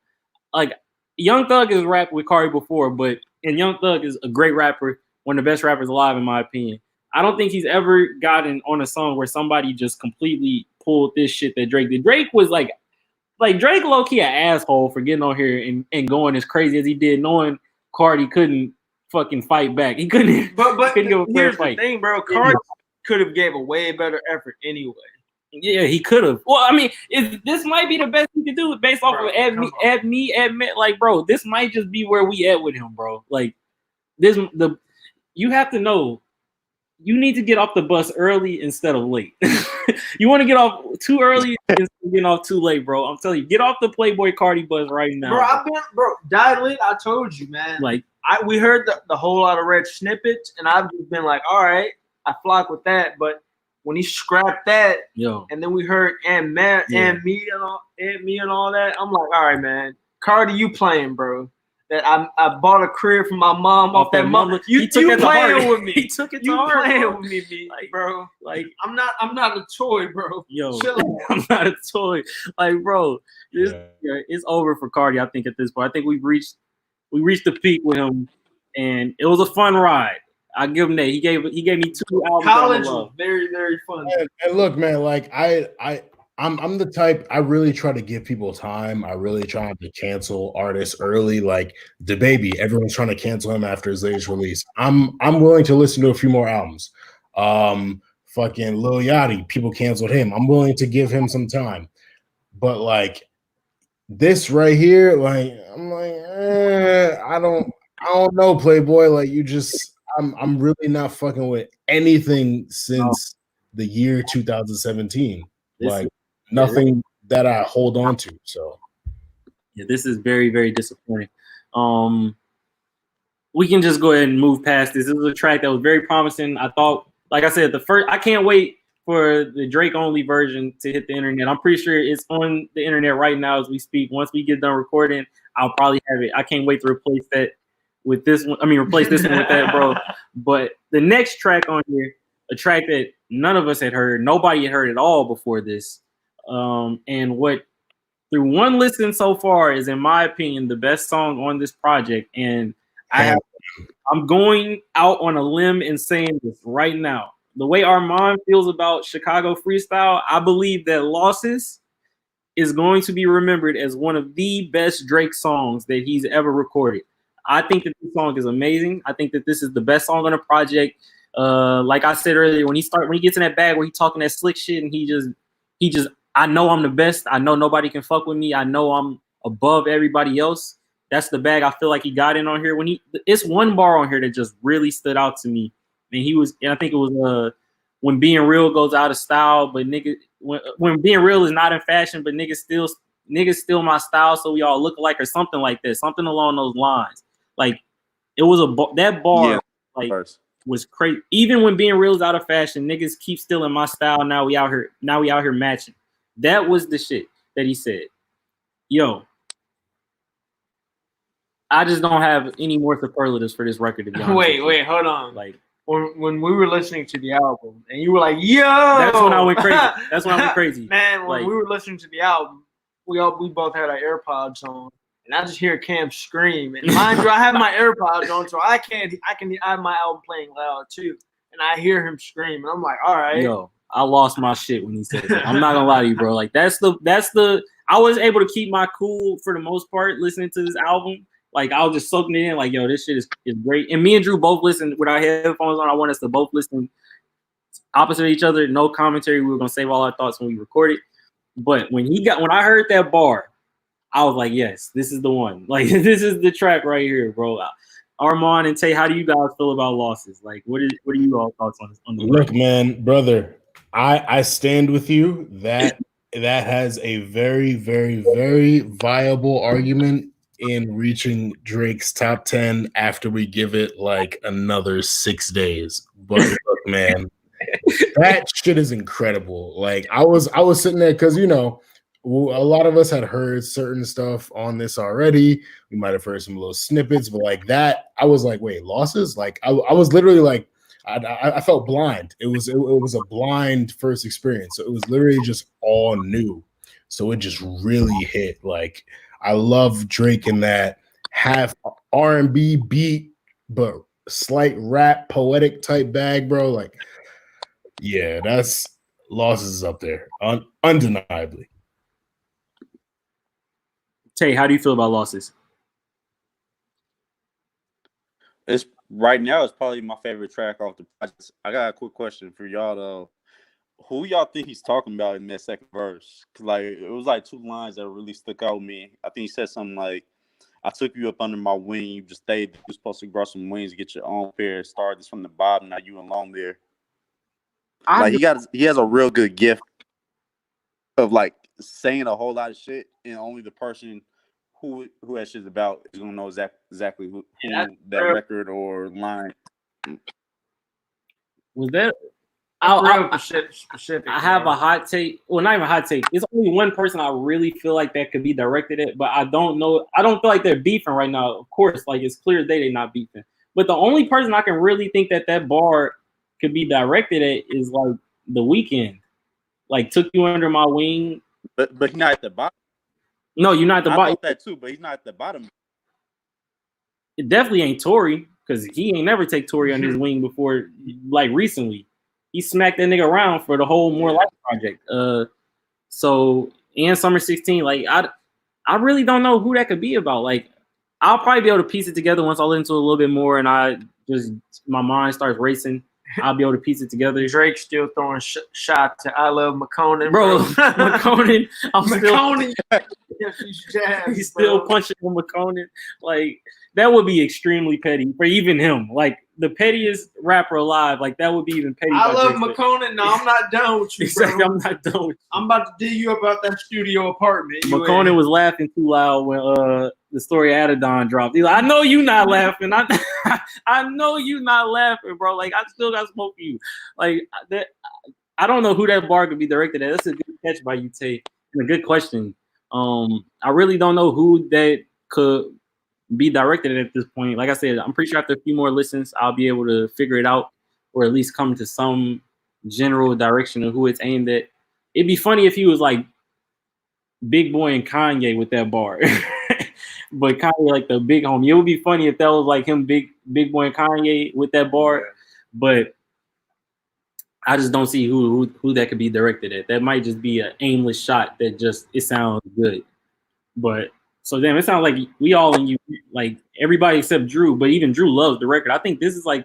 Like, Young Thug has rapped with Cardi before, and Young Thug is a great rapper, one of the best rappers alive, in my opinion. I don't think he's ever gotten on a song where somebody just completely pulled this shit that Drake did. Drake was like Drake low-key an asshole for getting on here and going as crazy as he did, knowing Cardi couldn't fucking fight back. He couldn't. But couldn't give a here's fight. The thing, bro. Cardi could have gave a way better effort anyway. Yeah, he could have. Well, this might be the best he could do based off of At Me. Like, bro, this might just be where we at with him, bro. Like, you have to know, you need to get off the bus early instead of late. You want to get off too early instead of getting off too late, bro. I'm telling you, get off the Playboy Cardi bus right now. Bro, Die Lit, I told you, man. Like, we heard the Whole Lot of Red snippets, and I've just been like, all right, I flock with that, but when he scrapped that, and then we heard and Me and all that, I'm like, all right, man, Cardi, you playing, bro? That I bought a crib for my mom off that mom. You playing with me? He took it to heart. You playing with me, like, bro? Like, I'm not a toy, bro. Yo, I'm not a toy. Like, bro, it's over for Cardi. I think at this point, I think we reached the peak with him, and it was a fun ride. I give him that. He gave me 2 albums. College was very, very fun. And look, man, like I'm the type, I really try to give people time. I really try to cancel artists early. Like DaBaby, everyone's trying to cancel him after his latest release. I'm willing to listen to a few more albums. Fucking Lil Yachty, people canceled him. I'm willing to give him some time. But like this right here, like I'm like, I don't know, Playboy. Like I'm really not fucking with anything since the year 2017. Like nothing that I hold on to. So yeah, this is very, very disappointing. We can just go ahead and move past this. This is a track that was very promising. I thought, like I said, I can't wait for the Drake only version to hit the internet. I'm pretty sure it's on the internet right now as we speak. Once we get done recording, I'll probably have it. I can't wait to replace that with this one. I mean, replace this one with that, bro. But the next track on here, a track that none of us had heard, nobody had heard at all before this. And what through one listen so far is, in my opinion, the best song on this project. And I'm going out on a limb and saying this right now. The way Armand feels about Chicago freestyle, I believe that Losses is going to be remembered as one of the best Drake songs that he's ever recorded. I think that this song is amazing. I think that this is the best song on the project. Like I said earlier, when he gets in that bag where he's talking that slick shit and he just I know I'm the best. I know nobody can fuck with me. I know I'm above everybody else. That's the bag I feel like he got in on here. It's one bar on here that just really stood out to me. And I think it was when being real goes out of style, but nigga, when being real is not in fashion, but niggas still my style, so we all look alike or something like that, something along those lines. Like it was that bar was crazy. Even when being real is out of fashion, niggas keep stealing my style. Now we out here matching. That was the shit that he said. Yo, I just don't have any more superlatives for this record, to be honest. Wait, hold on. Like when we were listening to the album and you were like, "Yo," that's when I went crazy. Man, when we were listening to the album, we both had our AirPods on, and I just hear Cam scream. And mind you, I have my AirPods on, so I have my album playing loud too, and I hear him scream, and I'm like, all right. Yo, I lost my shit when he said that. I'm not gonna lie to you, bro. Like that's the I was able to keep my cool for the most part listening to this album. Like I was just soaking it in, like, yo, this shit is great. And me and Drew both listened with our headphones on. I want us to both listen opposite of each other, no commentary. We were gonna save all our thoughts when we recorded. But when I heard that bar, I was like, yes, this is the one. Like this is the track right here, bro. Armand and Tay, how do you guys feel about Losses? Like, what are you all thoughts on the Look, man, brother, I stand with you that has a very, very, very viable argument in reaching Drake's top 10 after we give it like another 6 days. But look, man, that shit is incredible. Like I was sitting there because a lot of us had heard certain stuff on this already. We might have heard some little snippets, but like that, I was like, wait, Losses? Like I was literally like, I felt blind. It was a blind first experience. So it was literally just all new. So it just really hit. Like I love Drake in that half R&B beat, but slight rap poetic type bag, bro. Like, yeah, that's Losses up there, undeniably. Tay, how do you feel about Losses? It's right now. It's probably my favorite track off the project. I got a quick question for y'all though. Who y'all think he's talking about in that second verse? Cause like it was like two lines that really stuck out with me. I think he said something like, "I took you up under my wing. You just stayed. You were supposed to grow some wings, get your own pair. Start this from the bottom. Now you alone there." Like he has a real good gift of like saying a whole lot of shit, and only the person who that shit's about is gonna know exactly who that record or line. Was that? Specific, I have a hot take. Well, not even a hot take. It's only one person I really feel like that could be directed at, but I don't know. I don't feel like they're beefing right now. Of course, like it's clear they're not beefing. But the only person I can really think that bar could be directed at is like The Weeknd. Like took you under my wing. But he's not at the bottom. No, you're not at the bottom. I thought that too, but he's not at the bottom. It definitely ain't Tory, because he ain't never take Tory under his wing before, like recently. He smacked that nigga around for the whole More Life project. So and Summer 16, like I really don't know who that could be about. Like I'll probably be able to piece it together once I listen to it a little bit more and my mind starts racing. I'll be able to piece it together. Drake still throwing shots at I Love McConan, Bro, McConan, McConan, he's still punching on McConan. Like, that would be extremely petty for even him. Like, the pettiest rapper alive, like, that would be even petty. I Love McConan. No, I'm not done with you, exactly, bro. I'm not done with you. I'm about to tell you about that studio apartment. McConan was laughing too loud when the story of Adidon dropped. He's like, I know you not laughing. I know you not laughing, bro. Like, I still got smoke for you. Like, that. I don't know who that bar could be directed at. That's a good catch by you, Tay, and a good question. I really don't know who that could be directed at this point. Like I said, I'm pretty sure after a few more listens, I'll be able to figure it out, or at least come to some general direction of who it's aimed at. It'd be funny if he was like Big Boy and Kanye with that bar, but Kanye like the big homie. It would be funny if that was like him, Big Boy and Kanye with that bar, but I just don't see who that could be directed at. That might just be an aimless shot that just it sounds good. But so damn, it sounds like we all in you, like everybody except Drew, but even Drew loves the record. I think this is like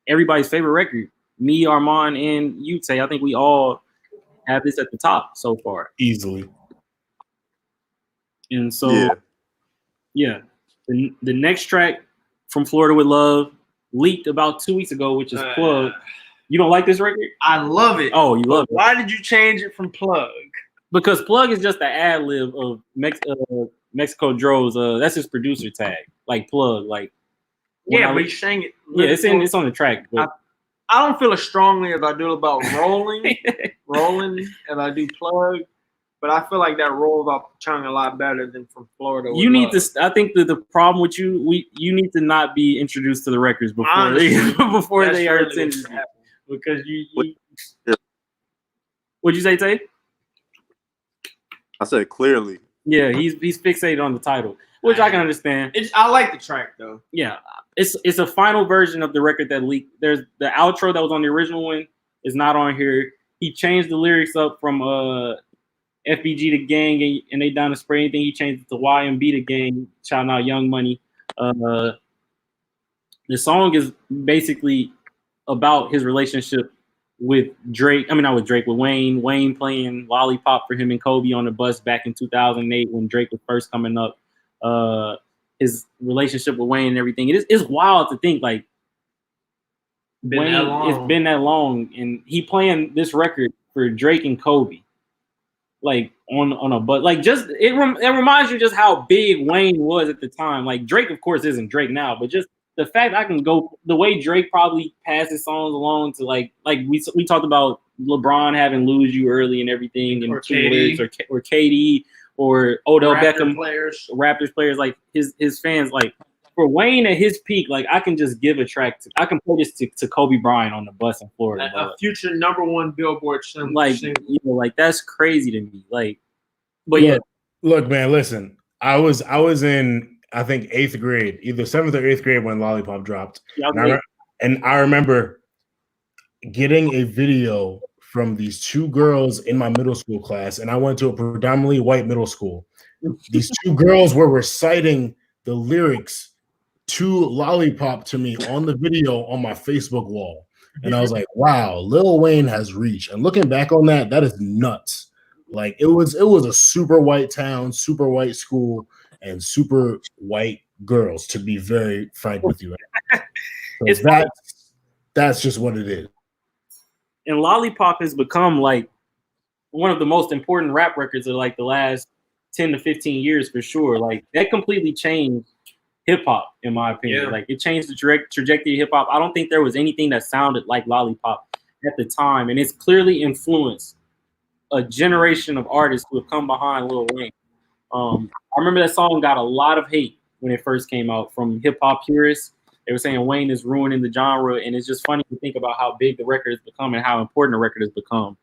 everybody's favorite record. Me, Armand, and you, Tay. I think we all have this at the top so far. Easily. And so yeah. The next track from Florida with Love leaked about 2 weeks ago, which is Plug. You don't like this record? I love it. Oh, you love it. Why did you change it from Plug? Because Plug is just the ad lib of Mexico Dro's. That's his producer tag. Like Plug. Like yeah, but he's saying it. Yeah, it's on the track. But I don't feel as strongly as I do about rolling, as I do Plug. But I feel like that rolls off the tongue a lot better than from Florida. You need to. I think that the problem with you need to not be introduced to the records before they are intended. Because you what'd you say, Tay? I said clearly. Yeah, he's fixated on the title, which I can understand. I like the track though. Yeah, it's a final version of the record that leaked. There's the outro that was on the original one is not on here. He changed the lyrics up from FBG to Gang and they down to spray anything. He changed it to YMB to Gang, shouting out Young Money. The song is basically about his relationship with Drake. I mean, not with Drake, with Wayne. Wayne playing Lollipop for him and Kobe on the bus back in 2008 when Drake was first coming up. His relationship with Wayne and everything. It's wild to think like it's been that long, and he playing this record for Drake and Kobe, like on a bus. Like just it reminds you just how big Wayne was at the time. Like Drake, of course, isn't Drake now, but just the fact I can go the way Drake probably passes songs along to like we talked about LeBron having "Lose You" early and everything, and or KD. or KD or Odell Beckham Raptors players, like his fans, like for Wayne at his peak, like I can just give a track to, I can play this to Kobe Bryant on the bus in Florida, a future #1 Billboard single. Like like that's crazy to me. Like, but look, man, listen, I was in I think 8th grade, either 7th or 8th grade when Lollipop dropped. And I remember getting a video from these two girls in my middle school class, and I went to a predominantly white middle school. These two girls were reciting the lyrics to Lollipop to me on the video on my Facebook wall. And I was like, wow, Lil Wayne has reach. And looking back on that, that is nuts. Like it was a super white town, super white school, and super white girls, to be very frank with you. So that's just what it is. And Lollipop has become like one of the most important rap records of like the last 10 to 15 years for sure. Like that completely changed hip hop, in my opinion. Yeah. Like it changed the trajectory of hip hop. I don't think there was anything that sounded like Lollipop at the time, and it's clearly influenced a generation of artists who have come behind Lil Wayne. I remember that song got a lot of hate when it first came out from hip hop purists. They were saying Wayne is ruining the genre, and it's just funny to think about how big the record has become and how important the record has become.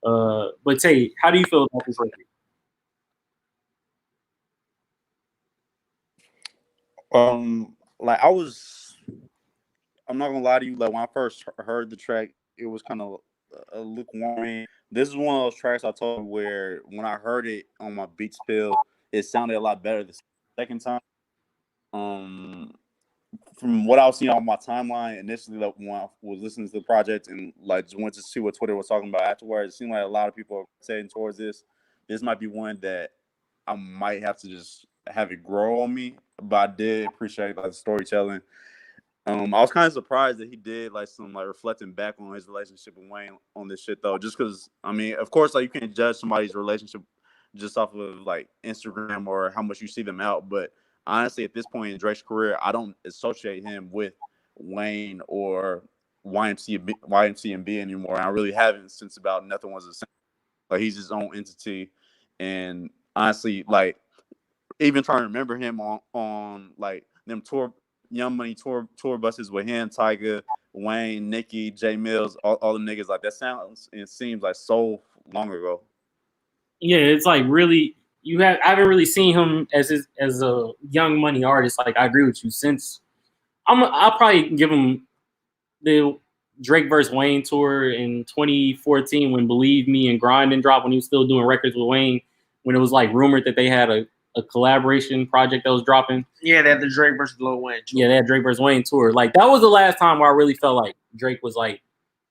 But Tay, how do you feel about this record? Like I'm not gonna lie to you. Like when I first heard the track, it was kind of a lukewarm. This is one of those tracks I told you where when I heard it on my beat spill, it sounded a lot better the second time. from what I was seeing on my timeline initially, like when I was listening to the project and like just went to see what Twitter was talking about afterwards, it seemed like a lot of people are saying towards this. This might be one that I might have to just have it grow on me, but I did appreciate like the storytelling. I was kind of surprised that he did like some like reflecting back on his relationship with Wayne on this shit though, just because I mean, of course, like you can't judge somebody's relationship just off of like Instagram or how much you see them out, but honestly, at this point in Drake's career, I don't associate him with Wayne or YMCMB anymore. I really haven't since about Nothing Was the Same. Like he's his own entity, and honestly, like even trying to remember him on like them Young Money tour buses with him, Tyga, Wayne, Nicki, J Mills, all the niggas like that sounds and seems like so long ago. Yeah, it's like really I haven't really seen him as a Young Money artist. Like I agree with you. Since I'll probably give him the Drake vs. Wayne tour in 2014 when Believe Me and Grindin' dropped, when he was still doing records with Wayne, when it was like rumored that they had a collaboration project that was dropping. Yeah, they had the Drake versus Lil Wayne tour. Yeah, they had Drake vs. Wayne tour. Like that was the last time where I really felt like Drake was like,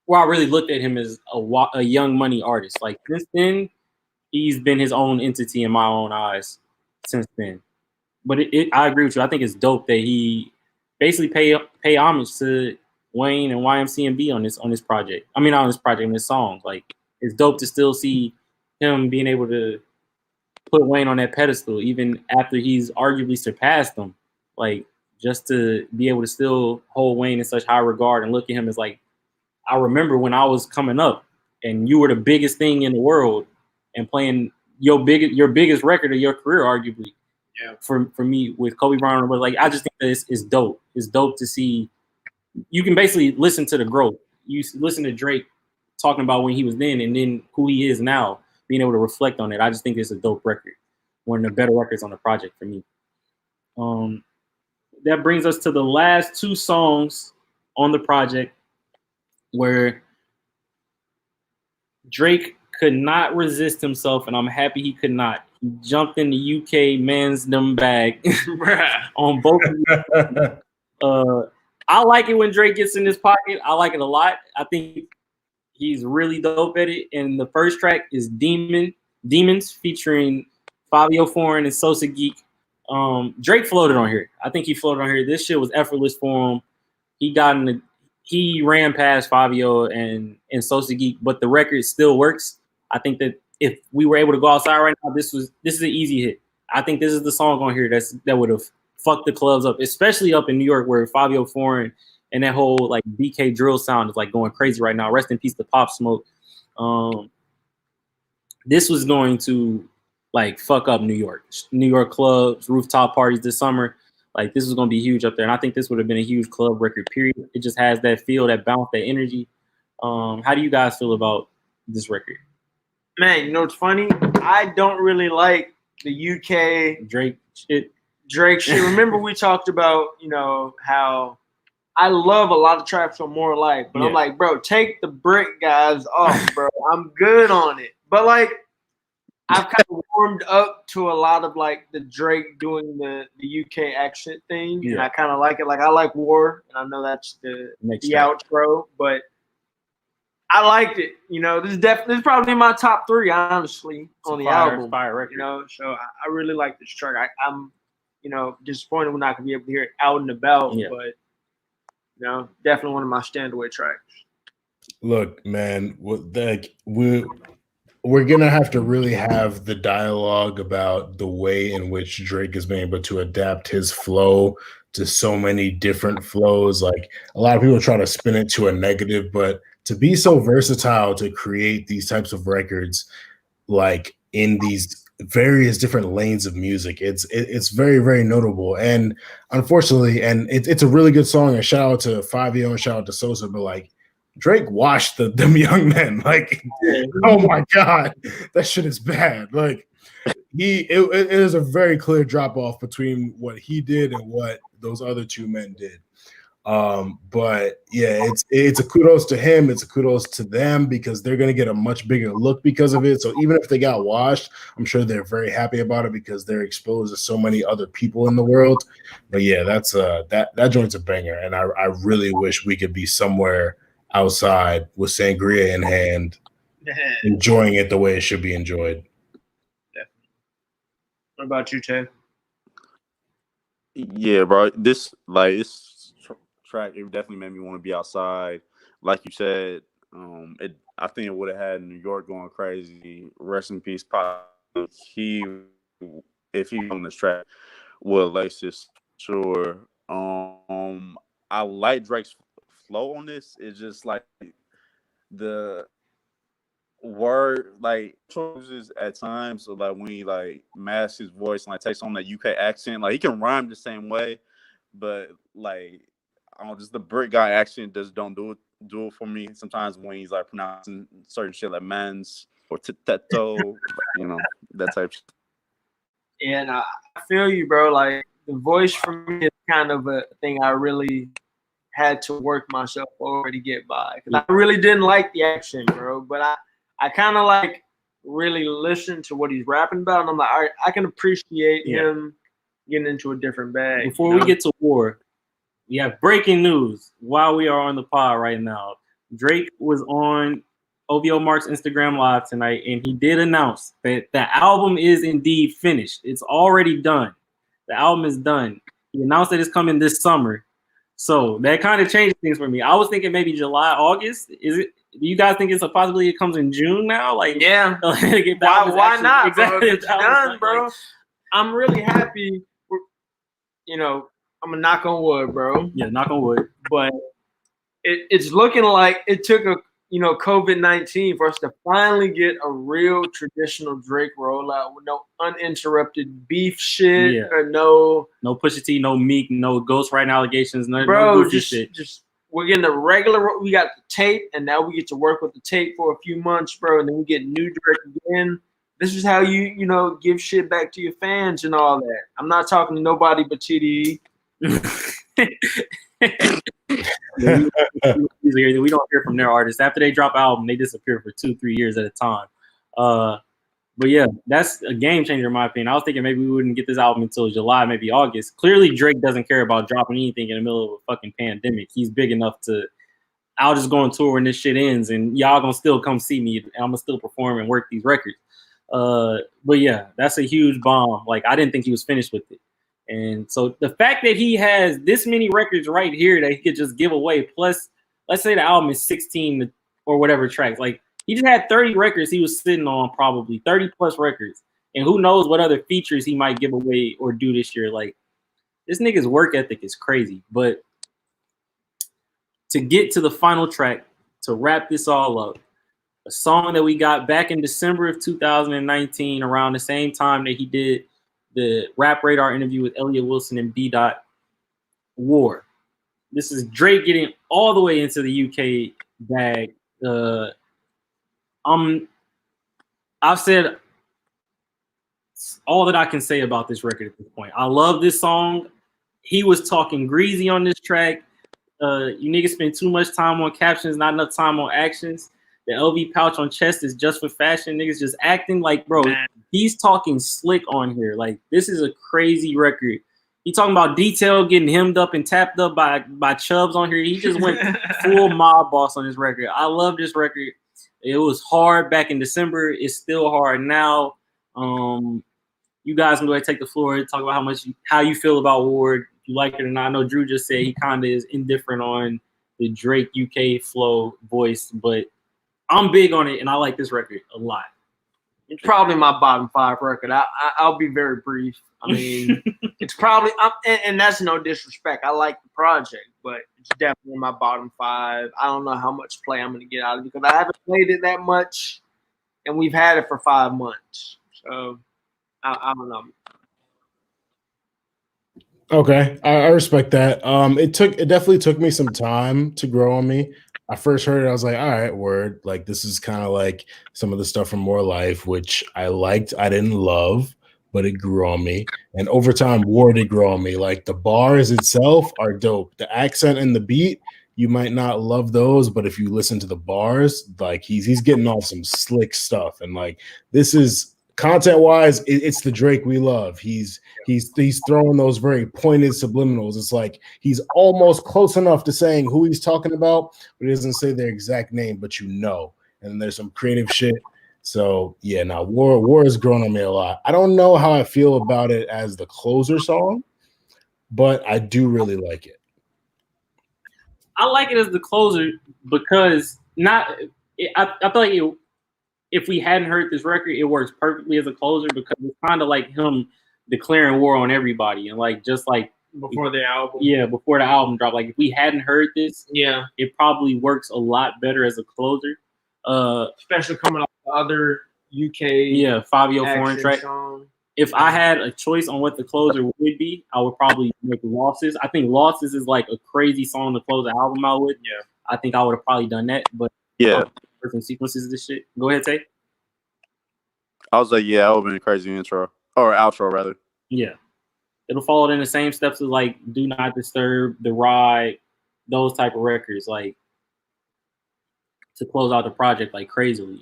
where I really looked at him as a Young Money artist. Like since then, he's been his own entity in my own eyes since then. But I agree with you. I think it's dope that he basically pay homage to Wayne and YMCMB on this project. I mean, not on this project, on this song. Like it's dope to still see him being able to put Wayne on that pedestal, even after he's arguably surpassed him. Like just to be able to still hold Wayne in such high regard and look at him as like, I remember when I was coming up and you were the biggest thing in the world and playing your biggest record of your career, arguably. Yeah. For me with Kobe Bryant, but like I just think that it's dope. It's dope to see. You can basically listen to the growth. You listen to Drake talking about when he was then and then who he is now, being able to reflect on it. I just think it's a dope record. One of the better records on the project for me. That brings us to the last two songs on the project where Drake could not resist himself, and I'm happy he could not. He jumped in the UK man's them bag on both of them. I like it when Drake gets in his pocket. I like it a lot. I think he's really dope at it. And the first track is Demons featuring Fabio Foreign and Sosa Geek. Drake floated on here. I think he floated on here. This shit was effortless for him. He ran past Fabio and Sosa Geek, but the record still works. I think that if we were able to go outside right now, this is an easy hit. I think this is the song on here that would have fucked the clubs up, especially up in New York where Fabio Foreign and that whole like BK drill sound is like going crazy right now. Rest in peace to Pop Smoke. This was going to like fuck up New York clubs, rooftop parties this summer. Like this was going to be huge up there. And I think this would have been a huge club record, period. It just has that feel, that bounce, that energy. How do you guys feel about this record? Man, you know what's funny? I don't really like the UK Drake shit. Remember we talked about, you know, how I love a lot of tracks on More Life, but I'm like, bro, take the brick guys off, bro. I'm good on it. But like I've kind of warmed up to a lot of like the Drake doing the UK accent thing, and I kind of like it. Like I like War, and I know that's the outro, but I liked it. You know, this is probably my top 3, honestly, on the album. Fire record. You know, so I really like this track. I'm, you know, disappointed we're not gonna be able to hear it out and about, but you know, definitely one of my standaway tracks. Look, man, we're gonna have to really have the dialogue about the way in which Drake has been able to adapt his flow to so many different flows. Like a lot of people try to spin it to a negative, but to be so versatile to create these types of records, like in these various different lanes of music, it's very, very notable. And unfortunately, and it's a really good song. And shout out to Fabio and shout out to Sosa, but like Drake washed them young men. Like, oh my God, that shit is bad. Like it is a very clear drop off between what he did and what those other two men did. But yeah, it's a kudos to him. It's a kudos to them because they're going to get a much bigger look because of it. So even if they got washed, I'm sure they're very happy about it because they're exposed to so many other people in the world. But yeah, that's that joint's a banger, and I really wish we could be somewhere outside with sangria in hand, enjoying it the way it should be enjoyed. What about you, Tay? Yeah, bro. This track, it definitely made me want to be outside. Like you said, I think it would have had New York going crazy. Rest in peace, Pop. He, if he on this track, would lace this sure. I like Drake's flow on this. It's just like the word like chooses at times, so like when he like masks his voice and like takes on that UK accent, like he can rhyme the same way, but like I don't know, just the Brit guy accent just don't do it for me sometimes when he's like pronouncing certain shit like mans or teto, that type of shit. And I feel you, bro. Like the voice for me is kind of a thing I really had to work myself over to get by. Cause I really didn't like the action, bro. But I kind of like really listen to what he's rapping about, and I'm like, all right, I can appreciate him getting into a different bag. Before we get to war, we have breaking news while we are on the pod right now. Drake was on OVO Mark's Instagram Live tonight, and he did announce that the album is indeed finished. It's already done. The album is done. He announced that it's coming this summer. So that kind of changed things for me. I was thinking maybe July, August. Is it? Do you guys think it's a possibility it comes in June now? Like, yeah. Why not? Exactly. It's done, bro. I'm really happy. I'm gonna knock on wood, bro. Yeah, knock on wood. But it's looking like it took COVID-19 for us to finally get a real traditional Drake rollout with no uninterrupted beef shit or no Pusha T, no Meek, no ghostwriting allegations, no goofy shit. Just we're getting the regular. We got the tape, and now we get to work with the tape for a few months, bro, and then we get new Drake again. This is how you give shit back to your fans and all that. I'm not talking to nobody but TDE. We don't hear from their artists after they drop an album. They disappear for 2-3 years at a time. But yeah, that's a game changer in my opinion. I was thinking maybe we wouldn't get this album until July, maybe August. Clearly, Drake doesn't care about dropping anything in the middle of a fucking pandemic. He's big enough to. I'll just go on tour when this shit ends, and y'all gonna still come see me, and I'm gonna still perform and work these records. But yeah, that's a huge bomb. Like I didn't think he was finished with it. And so the fact that he has this many records right here that he could just give away, plus let's say the album is 16 or whatever tracks, like he just had 30 records he was sitting on, probably 30 plus records. And who knows what other features he might give away or do this year. Like this nigga's work ethic is crazy. But to get to the final track, to wrap this all up, a song that we got back in December of 2019, around the same time that he did the Rap Radar interview with Elliot Wilson and B. War. This is Drake getting all the way into the UK bag. I've said all that I can say about this record at this point. I love this song. He was talking greasy on this track. You niggas spend too much time on captions, not enough time on actions. The LV pouch on chest is just for fashion. Niggas just acting like, bro, he's talking slick on here. Like, this is a crazy record. He talking about Detail getting hemmed up and tapped up by Chubbs on here. He just went full mob boss on this record. I love this record. It was hard back in December. It's still hard now. You guys can go ahead and take the floor and talk about how you feel about Ward. If you like it or not. I know Drew just said he kind of is indifferent on the Drake UK flow voice, but I'm big on it, and I like this record a lot. It's probably my bottom 5 record. I'll be very brief. I mean, it's probably and that's no disrespect. I like the project, but it's definitely my bottom 5. I don't know how much play I'm going to get out of it because I haven't played it that much, and we've had it for 5 months. So I don't know. Okay, I respect that. It definitely took me some time to grow on me. I first heard it, I was like, all right, word. Like, this is kind of like some of the stuff from More Life, which I liked. I didn't love, but it grew on me. And over time, War did grow on me. Like the bars itself are dope. The accent and the beat, you might not love those, but if you listen to the bars, like he's getting off some slick stuff. And like this is content wise, it's the Drake we love. He's throwing those very pointed subliminals. It's like he's almost close enough to saying who he's talking about, but he doesn't say their exact name, but you know. And there's some creative shit. So yeah, now War has grown on me a lot. I don't know how I feel about it as the closer song, but I do really like it. I like it as the closer because I feel like if we hadn't heard this record, it works perfectly as a closer because it's kind of like him declaring war on everybody and like just like before the album. Yeah, before the album dropped. Like if we hadn't heard this, yeah, it probably works a lot better as a closer. Especially coming off the other UK Fabio foreign track. Song. If I had a choice on what the closer would be, I would probably make Losses. I think Losses is like a crazy song to close the album out with. Yeah, I think I would have probably done that, but yeah, different sequences of this shit. Go ahead, Tay. I was like, yeah, that would have been a crazy intro or outro rather. Yeah, it'll follow in the same steps as like Do Not Disturb, The Ride, those type of records, like to close out the project like crazily.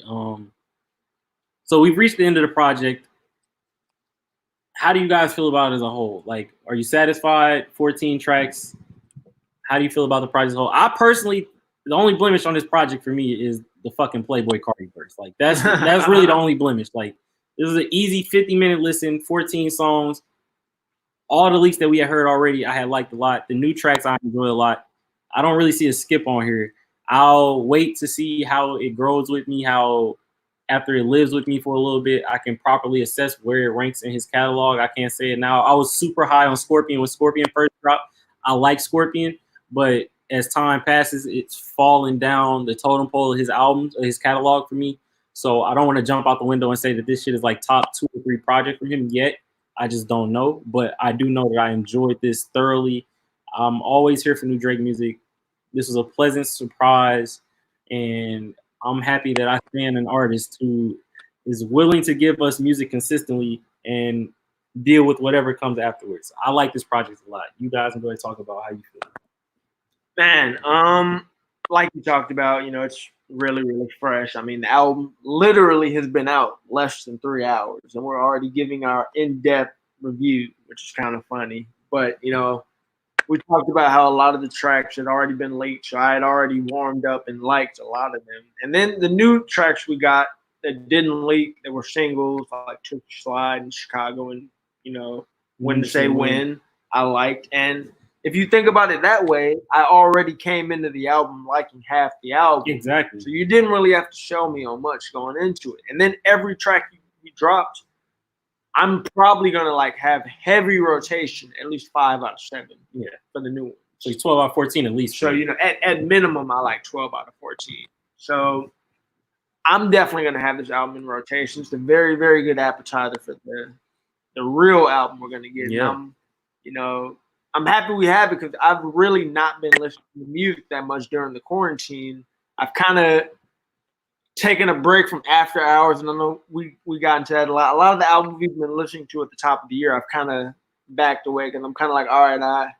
So we've reached the end of the project. How do you guys feel about it as a whole? Like, are you satisfied? 14 tracks. How do you feel about the project as a whole? I personally, the only blemish on this project for me is the fucking Playboy Cardi verse. Like, that's really the only blemish. Like, this is an easy 50-minute listen, 14 songs. All the leaks that we had heard already, I had liked a lot. The new tracks I enjoy a lot. I don't really see a skip on here. I'll wait to see how it grows with me, how after it lives with me for a little bit, I can properly assess where it ranks in his catalog. I can't say it now. I was super high on Scorpion when Scorpion first dropped. I like Scorpion, but as time passes, it's fallen down the totem pole of his albums, of his catalog for me. So I don't want to jump out the window and say that this shit is like top 2 or 3 project for him yet. I just don't know, but I do know that I enjoyed this thoroughly. I'm always here for new Drake music. This was a pleasant surprise, and I'm happy that I stand an artist who is willing to give us music consistently and deal with whatever comes afterwards. I like this project a lot. You guys are going to talk about how you feel. Man, like you talked about, you know, it's really, really fresh. I mean, the album literally has been out less than 3 hours, and we're already giving our in-depth review, which is kind of funny. But, you know, we talked about how a lot of the tracks had already been leaked, so I had already warmed up and liked a lot of them. And then the new tracks we got that didn't leak, that were singles, like Took Your Slide in Chicago and, you know, When to Say When, I liked. And if you think about it that way, I already came into the album liking half the album. Exactly. So you didn't really have to show me on much going into it. And then every track you dropped, I'm probably gonna like have heavy rotation, at least 5 out of 7. Yeah, for the new one. So 12 out of 14 at least. So you know, at minimum, I like 12 out of 14. So I'm definitely gonna have this album in rotation. It's a very, very good appetizer for the real album we're gonna get. Yeah. I'm happy we have it because I've really not been listening to music that much during the quarantine. I've kind of taking a break from After Hours, and I know we got into that a lot. A lot of the albums we've been listening to at the top of the year, I've kind of backed away because I'm kind of like, all right, I've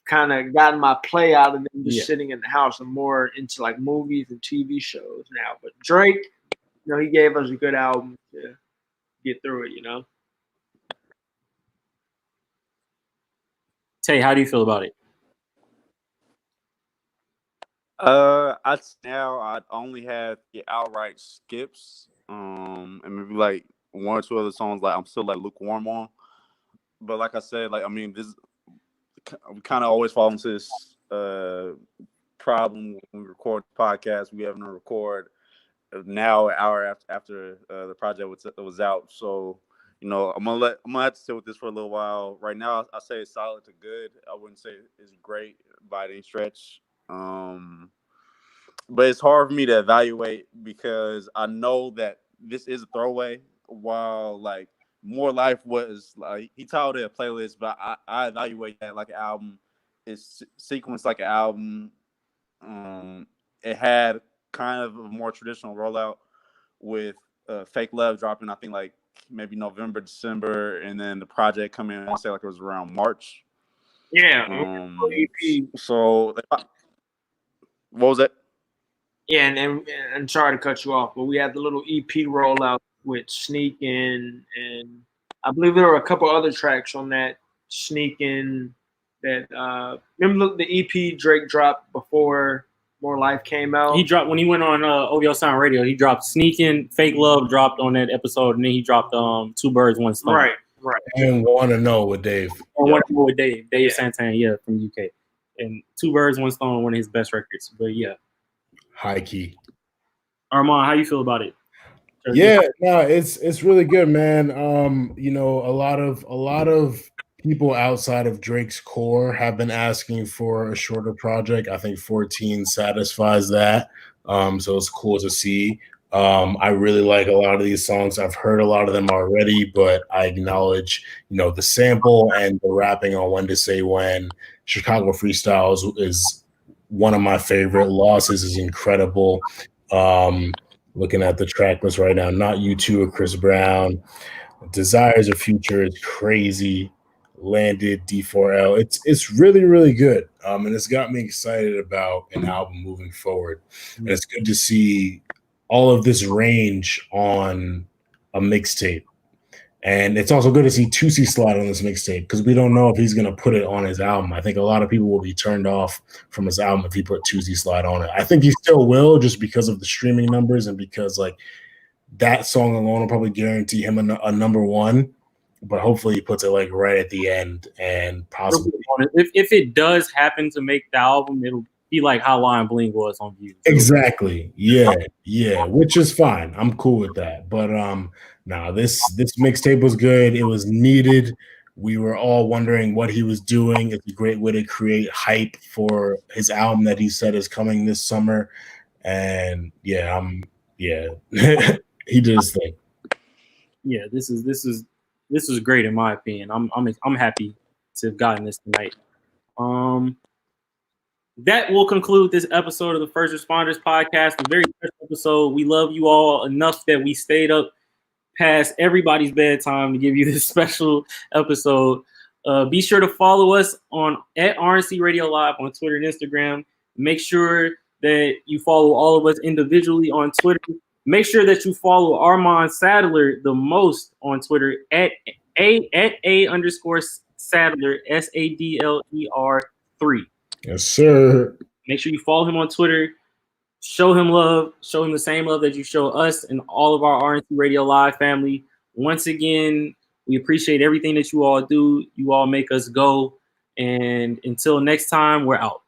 kind of gotten my play out of them just sitting in the house. I'm more into like movies and TV shows now. But Drake, you know, he gave us a good album to get through it, you know. Tay, how do you feel about it? I'd only have the outright skips, and maybe like 1 or 2 other songs like I'm still like lukewarm on. But like I said, like I mean, this we kind of always fall into this problem when we record the podcast. We having to record now an hour after the project was out. So you know, I'm gonna have to sit with this for a little while. Right now, I say it's solid to good. I wouldn't say it's great by any stretch. But it's hard for me to evaluate because I know that this is a throwaway. While like More Life was like he titled it a playlist, but I evaluate that like an album. It's sequenced like an album. It had kind of a more traditional rollout with Fake Love dropping, I think, like maybe November, December, and then the project come in. I want to say like it was around March. Yeah. EP. So what was that? Yeah, and sorry to cut you off, but we had the little EP rollout with Sneakin', and I believe there were a couple other tracks on that Sneakin' that remember the EP Drake dropped before More Life came out? He dropped when he went on OVO Sound Radio. He dropped "Sneakin'," "Fake Love" dropped on that episode, and then he dropped "Two Birds, One Stone." Right. And Want to Know with Dave. Or "Want to Know" with Dave Santana, yeah, from UK. And "Two Birds, One Stone," one of his best records. But yeah, high key. Armand, how you feel about it? Yeah, no, it's really good, man. You know, a lot of people outside of Drake's core have been asking for a shorter project. I think 14 satisfies that. So it's cool to see. I really like a lot of these songs. I've heard a lot of them already, but I acknowledge, you know, the sample and the rapping on When to Say When. Chicago Freestyles is one of my favorite. Losses is incredible. Looking at the track list right now, Not You Two of Chris Brown, Desires of Future is crazy. Landed, D4L. It's really, really good. And it's got me excited about an album moving forward. And it's good to see all of this range on a mixtape. And it's also good to see Tusi slide on this mixtape because we don't know if he's going to put it on his album. I think a lot of people will be turned off from his album if he put Tusi slide on it. I think he still will just because of the streaming numbers and because like that song alone will probably guarantee him a number one. But hopefully he puts it like right at the end and possibly. If it does happen to make the album, it'll be like how Lion Bling was on Views. Exactly. Yeah, which is fine. I'm cool with that. But this mixtape was good. It was needed. We were all wondering what he was doing. It's a great way to create hype for his album that he said is coming this summer. And he did his thing. Yeah, this is great in my opinion. I'm happy to have gotten this tonight. That will conclude this episode of the First Responders Podcast, a very special episode. We love you all enough that we stayed up past everybody's bedtime to give you this special episode. Be sure to follow us at RNC Radio Live on Twitter and Instagram. Make sure that you follow all of us individually on Twitter. Make sure that you follow Armand Sadler the most on Twitter at A_Sadler, SADLER3. Yes, sir. Make sure you follow him on Twitter. Show him love. Show him the same love that you show us and all of our RNC Radio Live family. Once again, we appreciate everything that you all do. You all make us go. And until next time, we're out.